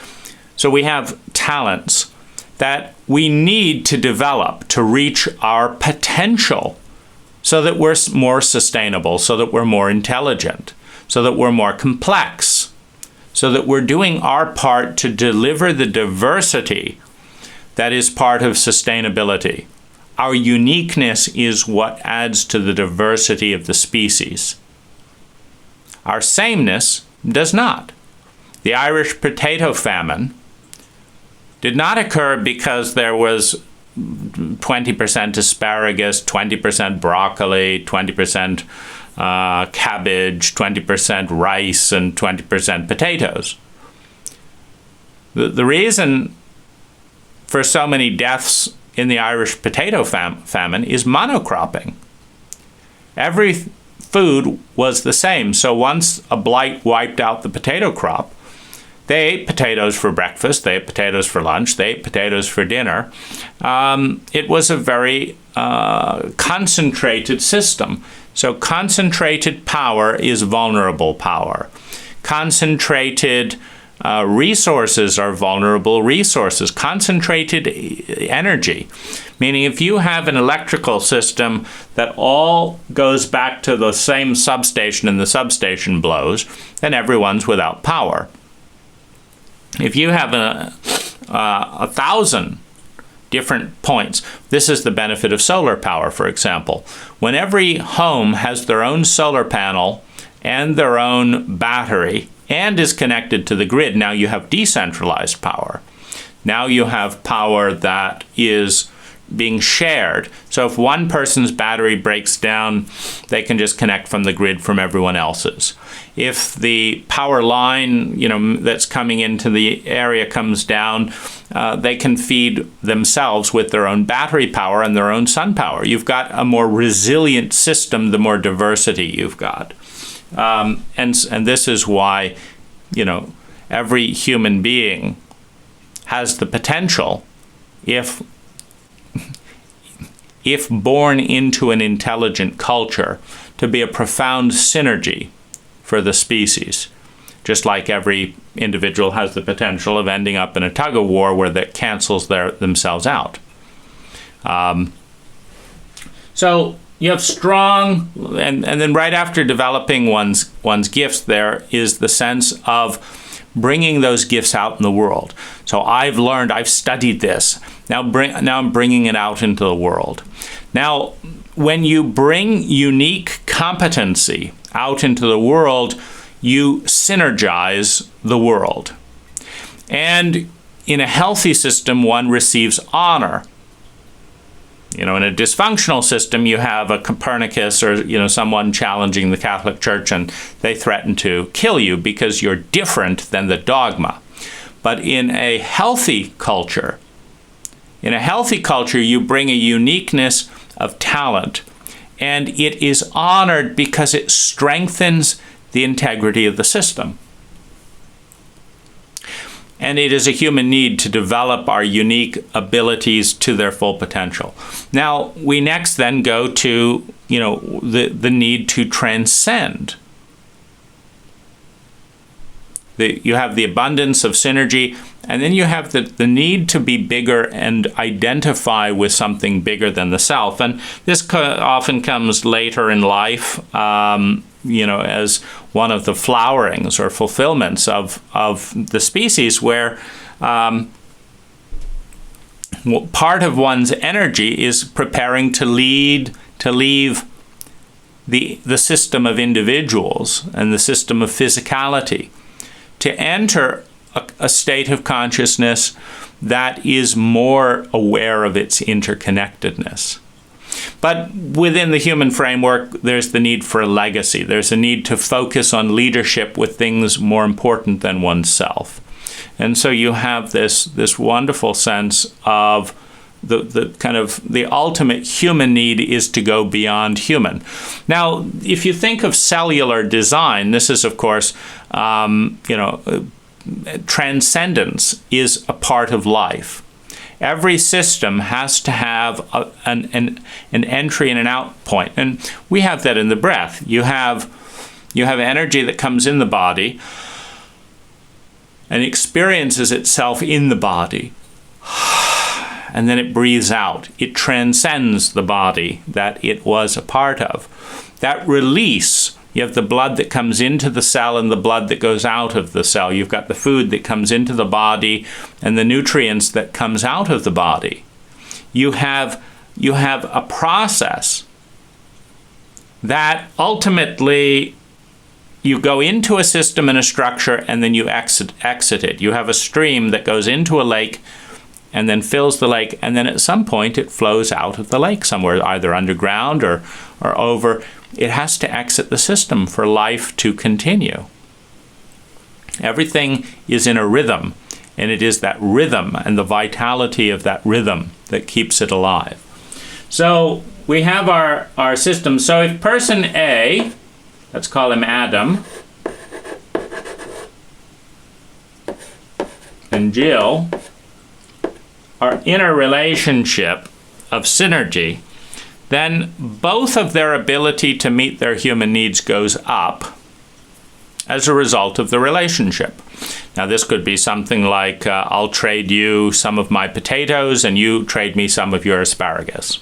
S1: So we have talents that we need to develop to reach our potential, so that we're more sustainable, so that we're more intelligent, so that we're more complex, so that we're doing our part to deliver the diversity that is part of sustainability. Our uniqueness is what adds to the diversity of the species. Our sameness does not. The Irish potato famine did not occur because there was 20% asparagus, 20% broccoli, 20% cabbage, 20% rice, and 20% potatoes. The reason for so many deaths in the Irish potato famine is monocropping. Every food was the same. So once a blight wiped out the potato crop, they ate potatoes for breakfast, they ate potatoes for lunch, they ate potatoes for dinner. It was a very concentrated system. So concentrated power is vulnerable power. Concentrated resources are vulnerable resources. Concentrated energy, meaning if you have an electrical system that all goes back to the same substation and the substation blows, then everyone's without power. If you have 1,000 different points, this is the benefit of solar power, for example. When every home has their own solar panel and their own battery and is connected to the grid, now you have decentralized power. Now you have power that is being shared. So if one person's battery breaks down, they can just connect from the grid from everyone else's. If the power line, that's coming into the area comes down, they can feed themselves with their own battery power and their own sun power. You've got a more resilient system the more diversity you've got. And this is why, every human being has the potential, if born into an intelligent culture, to be a profound synergy for the species. Just like every individual has the potential of ending up in a tug-of-war where that cancels themselves out. So you have strong, and then right after developing one's gifts, there is the sense of bringing those gifts out in the world. So I've studied this. Now I'm bringing it out into the world. Now, when you bring unique competency out into the world, you synergize the world. And in a healthy system, one receives honor. In a dysfunctional system, you have a Copernicus or, someone challenging the Catholic Church, and they threaten to kill you because you're different than the dogma. But in a healthy culture, you bring a uniqueness of talent, and it is honored because it strengthens the integrity of the system. And it is a human need to develop our unique abilities to their full potential. Now, we next then go to, the need to transcend. You have the abundance of synergy, and then you have the need to be bigger and identify with something bigger than the self. And this often comes later in life, as one of the flowerings or fulfillments of the species, where part of one's energy is preparing to leave the system of individuals and the system of physicality to enter a state of consciousness that is more aware of its interconnectedness. But within the human framework, there's the need for a legacy. There's a need to focus on leadership with things more important than oneself. And so you have this wonderful sense of the kind of the ultimate human need is to go beyond human. Now, if you think of cellular design, this is, of course, transcendence is a part of life. Every system has to have an entry and an out point. And we have that in the breath. You have energy that comes in the body and experiences itself in the body. And then it breathes out. It transcends the body that it was a part of. That release, you have the blood that comes into the cell and the blood that goes out of the cell. You've got the food that comes into the body and the nutrients that comes out of the body. You have a process that ultimately you go into a system and a structure and then you exit it. You have a stream that goes into a lake and then fills the lake, and then at some point it flows out of the lake somewhere, either underground or over. It has to exit the system for life to continue. Everything is in a rhythm, and it is that rhythm and the vitality of that rhythm that keeps it alive. So we have our system. So if person A, let's call him Adam, and Jill are in a relationship of synergy, then both of their ability to meet their human needs goes up as a result of the relationship. Now, this could be something like, I'll trade you some of my potatoes and you trade me some of your asparagus.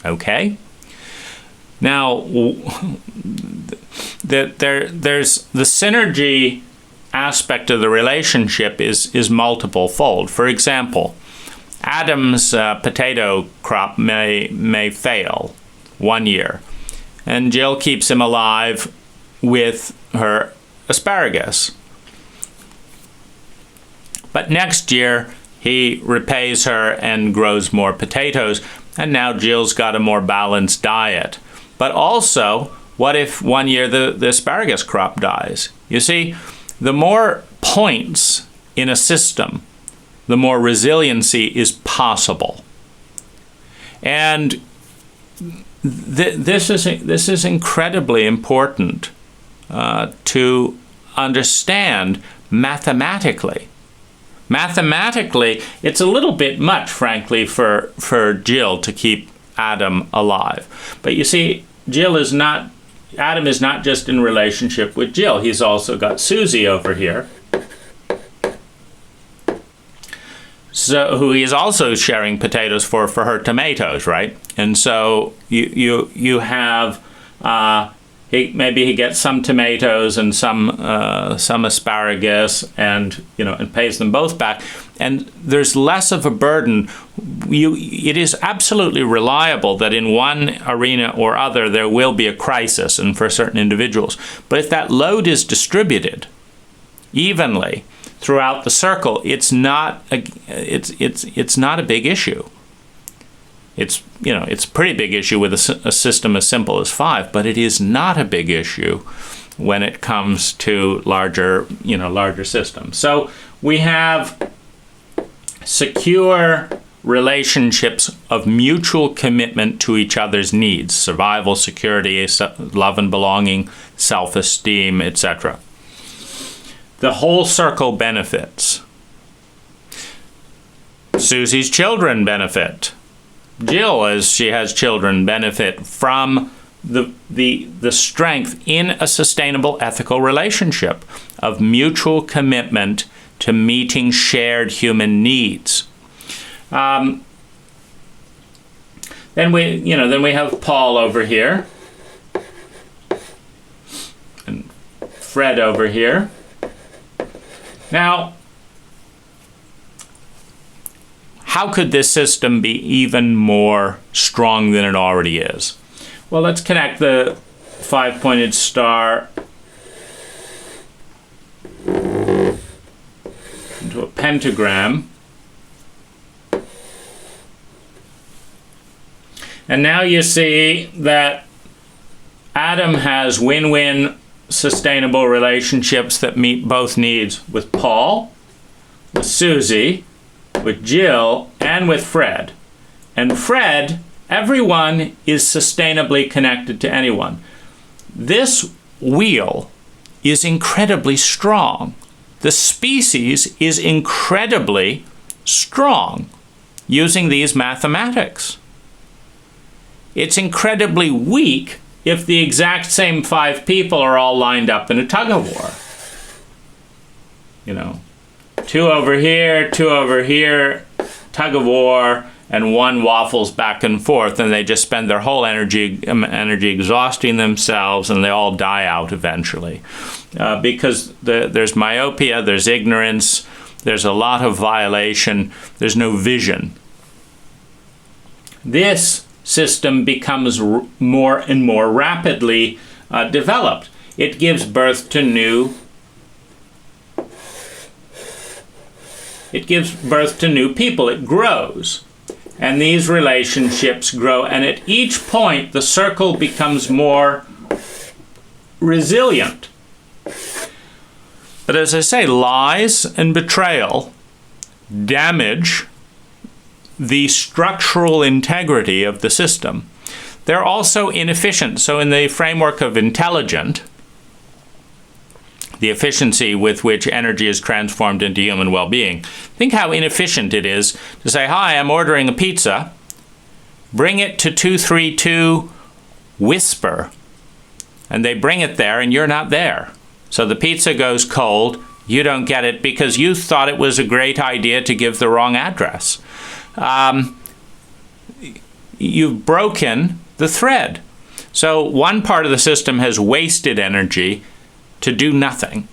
S1: Okay? Now, there's the synergy aspect of the relationship is multiple fold. For example, Adam's potato crop may fail one year, and Jill keeps him alive with her asparagus. But next year, he repays her and grows more potatoes, and now Jill's got a more balanced diet. But also, what if one year the asparagus crop dies? You see, the more points in a system, the more resiliency is possible. And this is incredibly important to understand mathematically. Mathematically, it's a little bit much, frankly, for Jill to keep Adam alive. But you see, Adam is not just in relationship with Jill. He's also got Susie over here, so who he is also sharing potatoes for her tomatoes, right? And so you have maybe he gets some tomatoes and some asparagus, and pays them both back, and there's less of a burden. It is absolutely reliable that in one arena or other there will be a crisis, and for certain individuals. But if that load is distributed evenly throughout the circle, it's not a big issue. It's a pretty big issue with a system as simple as 5, but it is not a big issue when it comes to larger systems. So we have secure relationships of mutual commitment to each other's needs: survival, security, love and belonging, self-esteem, etc. The whole circle benefits. Susie's children benefit. Jill, as she has children, benefit from the strength in a sustainable ethical relationship of mutual commitment to meeting shared human needs. Then we have Paul over here and Fred over here. Now, how could this system be even more strong than it already is? Well, let's connect the 5-pointed star into a pentagram. And now you see that Adam has win-win sustainable relationships that meet both needs with Paul, with Susie, with Jill, and with Fred. And Fred, everyone is sustainably connected to anyone. This wheel is incredibly strong. The species is incredibly strong using these mathematics. It's incredibly weak if the exact same 5 people are all lined up in a tug-of-war. 2 over here, tug-of-war, and one waffles back and forth, and they just spend their whole energy exhausting themselves, and they all die out eventually. Because there's myopia, there's ignorance, there's a lot of violation, there's no vision. This system becomes more and more rapidly developed. It gives birth to new people. It grows. And these relationships grow. And at each point, the circle becomes more resilient. But as I say, lies and betrayal damage the structural integrity of the system. They're also inefficient. So in the framework of intelligent, the efficiency with which energy is transformed into human well-being, think how inefficient it is to say, hi, I'm ordering a pizza, bring it to 232 Whisper, and they bring it there and you're not there. So the pizza goes cold, you don't get it because you thought it was a great idea to give the wrong address. You've broken the thread. So one part of the system has wasted energy to do nothing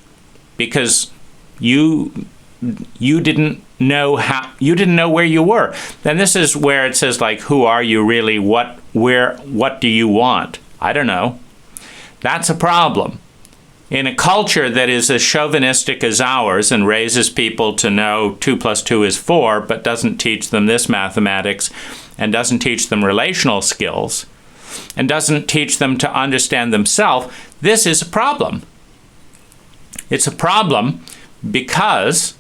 S1: because you didn't know where you were. Then this is where it says, like, who are you really? What do you want? I don't know. That's a problem. In a culture that is as chauvinistic as ours and raises people to know 2 + 2 is 4, but doesn't teach them this mathematics and doesn't teach them relational skills and doesn't teach them to understand themselves, this is a problem. It's a problem because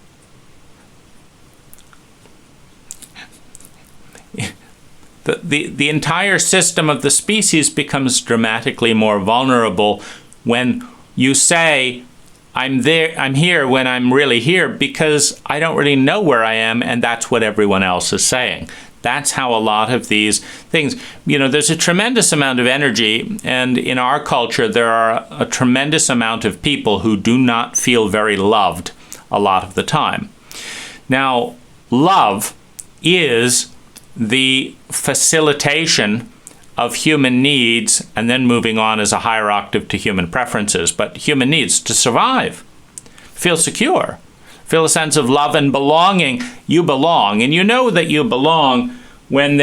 S1: the entire system of the species becomes dramatically more vulnerable when you say, I'm here when I'm really here because I don't really know where I am, and that's what everyone else is saying. That's how a lot of these things, there's a tremendous amount of energy, and in our culture there are a tremendous amount of people who do not feel very loved a lot of the time. Now, love is the facilitation of human needs, and then moving on as a higher octave to human preferences, but human needs to survive, feel secure, feel a sense of love and belonging. You belong, and you know that you belong when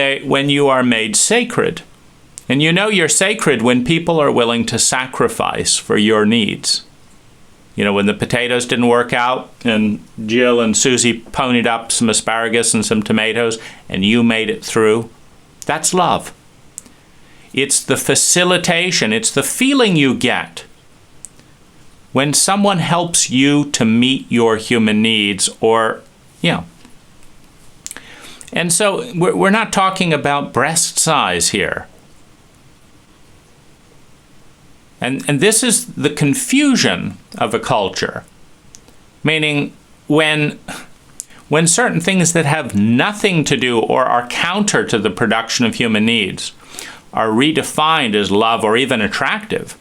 S1: you are made sacred. And you know you're sacred when people are willing to sacrifice for your needs. When the potatoes didn't work out and Jill and Susie ponied up some asparagus and some tomatoes and you made it through, that's love. It's the facilitation, it's the feeling you get when someone helps you to meet your human needs, And so we're not talking about breast size here. And this is the confusion of a culture. Meaning when certain things that have nothing to do or are counter to the production of human needs are redefined as love or even attractive.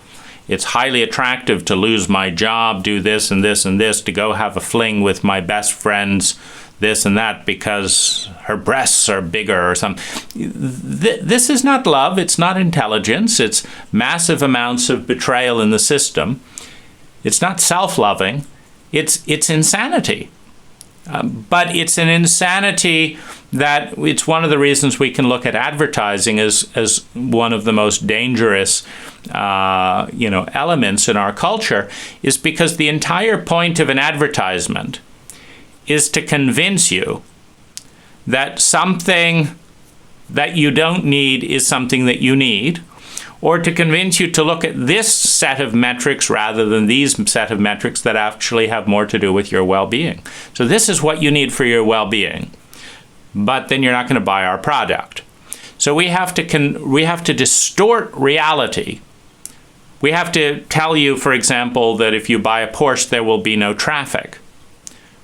S1: It's highly attractive to lose my job, do this and this and this, to go have a fling with my best friend's this and that because her breasts are bigger or something. This is not love. It's not intelligence. It's massive amounts of betrayal in the system. It's not self-loving. It's insanity. But it's an insanity that it's one of the reasons we can look at advertising as one of the most dangerous elements in our culture, is because the entire point of an advertisement is to convince you that something that you don't need is something that you need, or to convince you to look at this set of metrics rather than these set of metrics that actually have more to do with your well-being. So this is what you need for your well-being, but then you're not going to buy our product. So we have to distort reality. We have to tell you, for example, that if you buy a Porsche, there will be no traffic.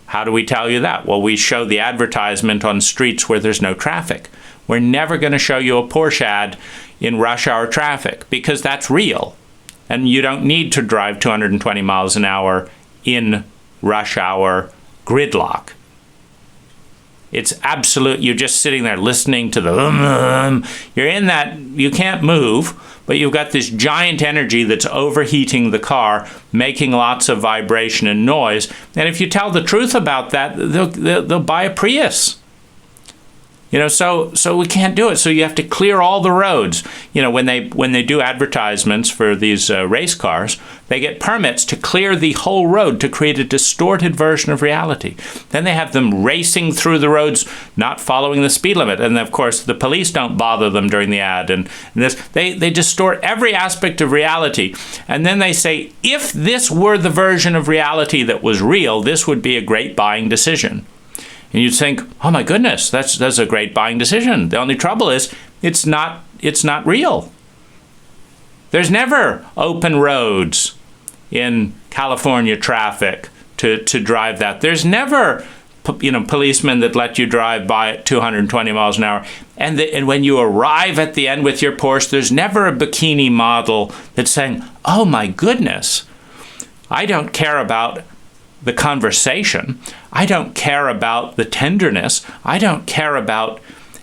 S1: How do we tell you that? Well, we show the advertisement on streets where there's no traffic. We're never going to show you a Porsche ad in rush hour traffic, because that's real. And you don't need to drive 220 miles an hour in rush hour gridlock. It's absolute. You're just sitting there listening to the You're in that, you can't move, but you've got this giant energy that's overheating the car, making lots of vibration and noise. And if you tell the truth about that, they'll buy a Prius. So we can't do it. So you have to clear all the roads. When they do advertisements for these race cars, they get permits to clear the whole road to create a distorted version of reality. Then they have them racing through the roads, not following the speed limit. And of course, the police don't bother them during the ad. And they distort every aspect of reality. And then they say, if this were the version of reality that was real, this would be a great buying decision. And you'd think, oh my goodness, that's a great buying decision. The only trouble is it's not real. There's never open roads in California traffic to drive that. There's never policemen that let you drive by at 220 miles an hour. And when you arrive at the end with your Porsche, there's never a bikini model that's saying, oh my goodness, I don't care about the conversation. I don't care about the tenderness. I don't care about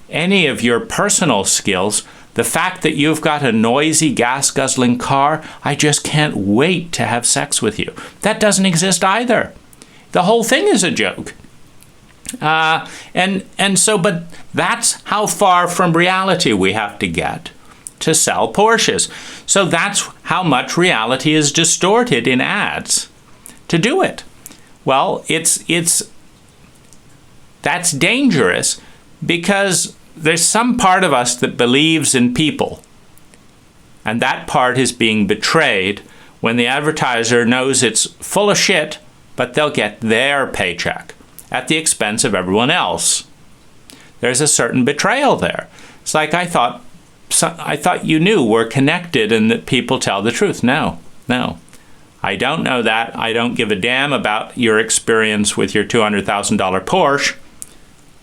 S1: any of your personal skills. The fact that you've got a noisy, gas-guzzling car, I just can't wait to have sex with you. That doesn't exist either. The whole thing is a joke. But that's how far from reality we have to get to sell Porsches. So that's how much reality is distorted in ads to do it. Well, that's dangerous, because there's some part of us that believes in people, and that part is being betrayed when the advertiser knows it's full of shit, but they'll get their paycheck at the expense of everyone else. There's a certain betrayal there. It's like, I thought you knew we're connected and that people tell the truth. No. I don't know that. I don't give a damn about your experience with your $200,000 Porsche.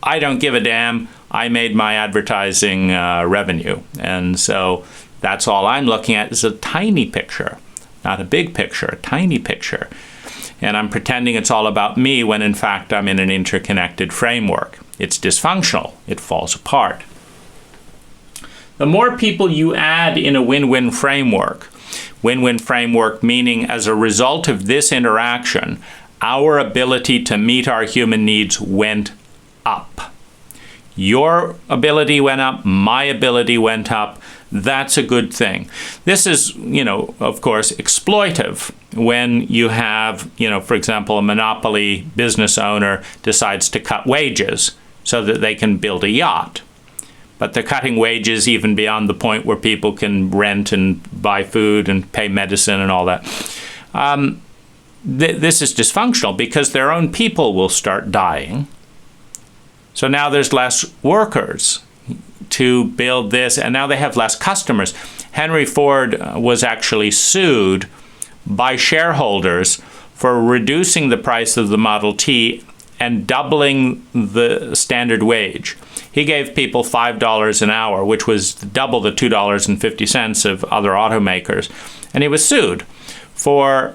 S1: I don't give a damn. I made my advertising revenue. And so that's all I'm looking at is a tiny picture, not a big picture, a tiny picture. And I'm pretending it's all about me when in fact I'm in an interconnected framework. It's dysfunctional. It falls apart. The more people you add in a win-win framework meaning as a result of this interaction, our ability to meet our human needs went up. Your ability went up, my ability went up. That's a good thing. This is, of course, exploitive when you have, for example, a monopoly business owner decides to cut wages so that they can build a yacht. But they're cutting wages even beyond the point where people can rent and buy food and pay medicine and all that. This is dysfunctional because their own people will start dying. So now there's less workers to build this, and now they have less customers. Henry Ford was actually sued by shareholders for reducing the price of the Model T and doubling the standard wage. He gave people $5 an hour, which was double the $2.50 of other automakers. And he was sued for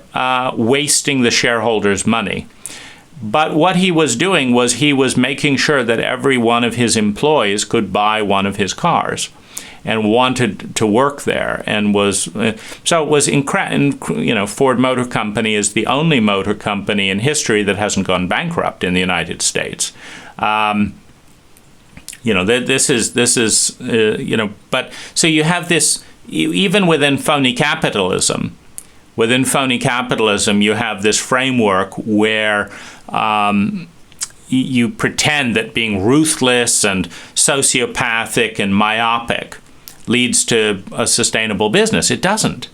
S1: wasting the shareholders' money. But what he was doing was he was making sure that every one of his employees could buy one of his cars. and wanted to work there, and was so it was incredible. Ford Motor Company is the only motor company in history that hasn't gone bankrupt in the United States. This is but so you have this even within phony capitalism. Within phony capitalism, you have this framework where you pretend that being ruthless and sociopathic and myopic leads to a sustainable business. It doesn't.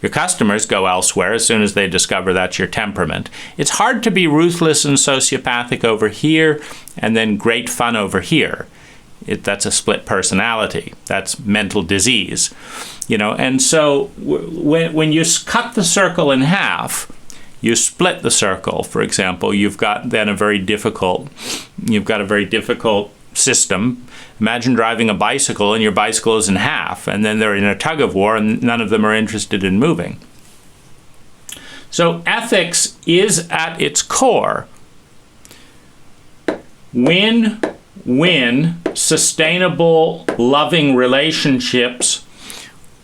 S1: Your customers go elsewhere as soon as they discover that's your temperament. It's hard to be ruthless and sociopathic over here and then great fun over here. That's a split personality. That's mental disease. And so when you cut the circle in half, you split the circle, for example, you've got then a very difficult system. Imagine driving a bicycle and your bicycle is in half, and then they're in a tug of war and none of them are interested in moving. So ethics is at its core win-win, sustainable, loving relationships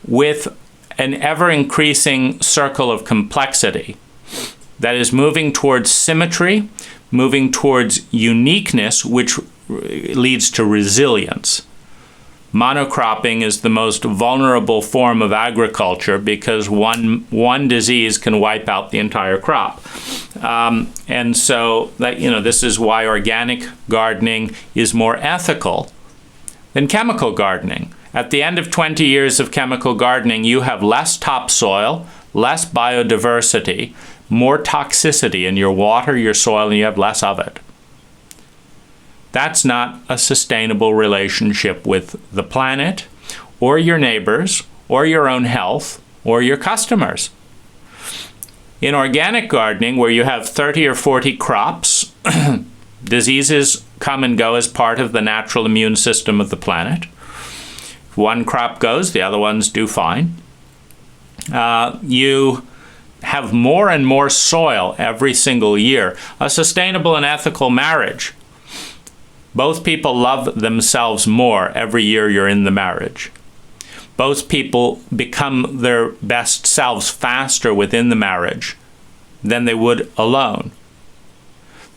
S1: with an ever-increasing circle of complexity that is moving towards symmetry, moving towards uniqueness, which leads to resilience. Monocropping is the most vulnerable form of agriculture because one disease can wipe out the entire crop. And so this is why organic gardening is more ethical than chemical gardening. At the end of 20 years of chemical gardening, you have less topsoil, less biodiversity, more toxicity in your water, your soil, and you have less of it. That's not a sustainable relationship with the planet, or your neighbors, or your own health, or your customers. In organic gardening, where you have 30 or 40 crops, diseases come and go as part of the natural immune system of the planet. If one crop goes, the other ones do fine. You have more and more soil every single year. A sustainable and ethical marriage. Both people love themselves more every year you're in the marriage. Both people become their best selves faster within the marriage than they would alone.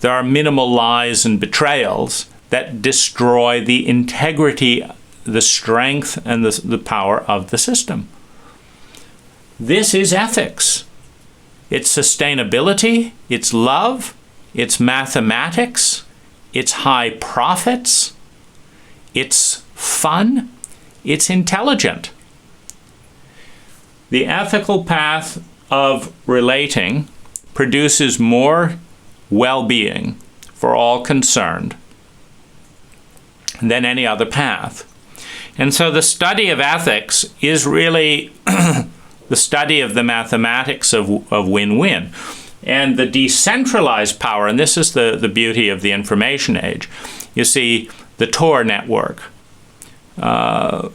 S1: There are minimal lies and betrayals that destroy the integrity, the strength, and the power of the system. This is ethics. It's sustainability, it's love, it's mathematics, it's high profits, it's fun, it's intelligent. The ethical path of relating produces more well-being for all concerned than any other path. And so the study of ethics is really the study of the mathematics of win-win. And the decentralized power, and this is the beauty of the information age. You see, the Tor network, the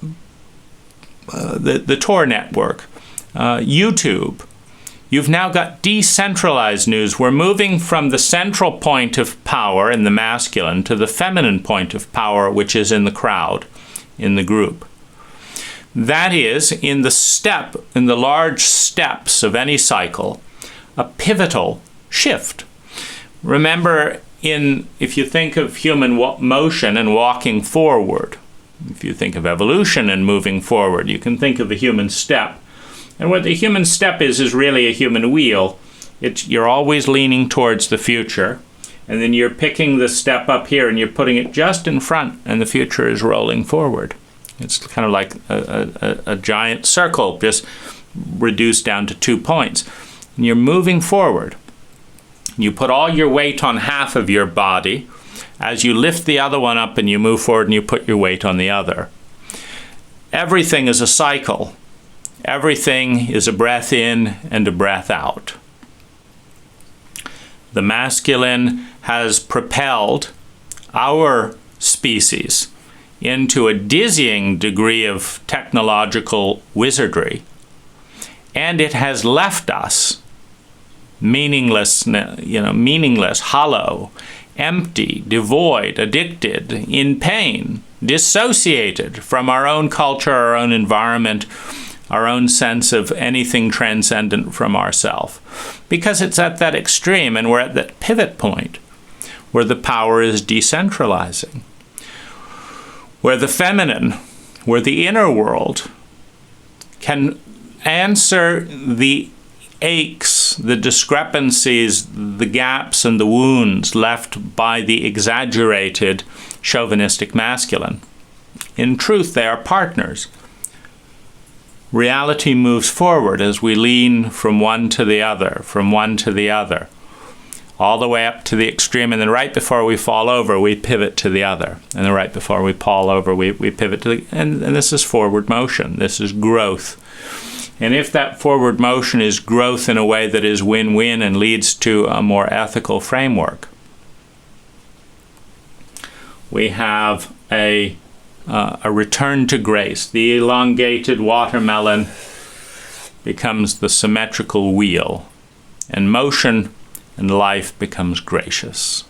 S1: Tor network, YouTube. You've now got decentralized news. We're moving from the central point of power in the masculine to the feminine point of power, which is in the crowd, in the group. That is, in the large steps of any cycle, a pivotal shift. Remember, if you think of human motion and walking forward, if you think of evolution and moving forward, you can think of the human step. And what the human step is really a human wheel. You're always leaning towards the future, and then you're picking the step up here and you're putting it just in front, and the future is rolling forward. It's kind of like a giant circle, just reduced down to 2 points. And you're moving forward. You put all your weight on half of your body. As you lift the other one up and you move forward and you put your weight on the other. Everything is a cycle. Everything is a breath in and a breath out. The masculine has propelled our species into a dizzying degree of technological wizardry, and it has left us meaningless, hollow, empty, devoid, addicted, in pain, dissociated from our own culture, our own environment, our own sense of anything transcendent from ourself. Because it's at that extreme, and we're at that pivot point where the power is decentralizing, where the feminine, where the inner world can answer the aches, the discrepancies, the gaps and the wounds left by the exaggerated chauvinistic masculine. In truth, they are partners. Reality moves forward as we lean from one to the other, from one to the other, all the way up to the extreme, and then right before we fall over, we pivot to the other. And then right before we fall over, we pivot to the... And this is forward motion. This is growth. And if that forward motion is growth in a way that is win-win and leads to a more ethical framework, we have a return to grace. The elongated watermelon becomes the symmetrical wheel, and motion and life becomes gracious.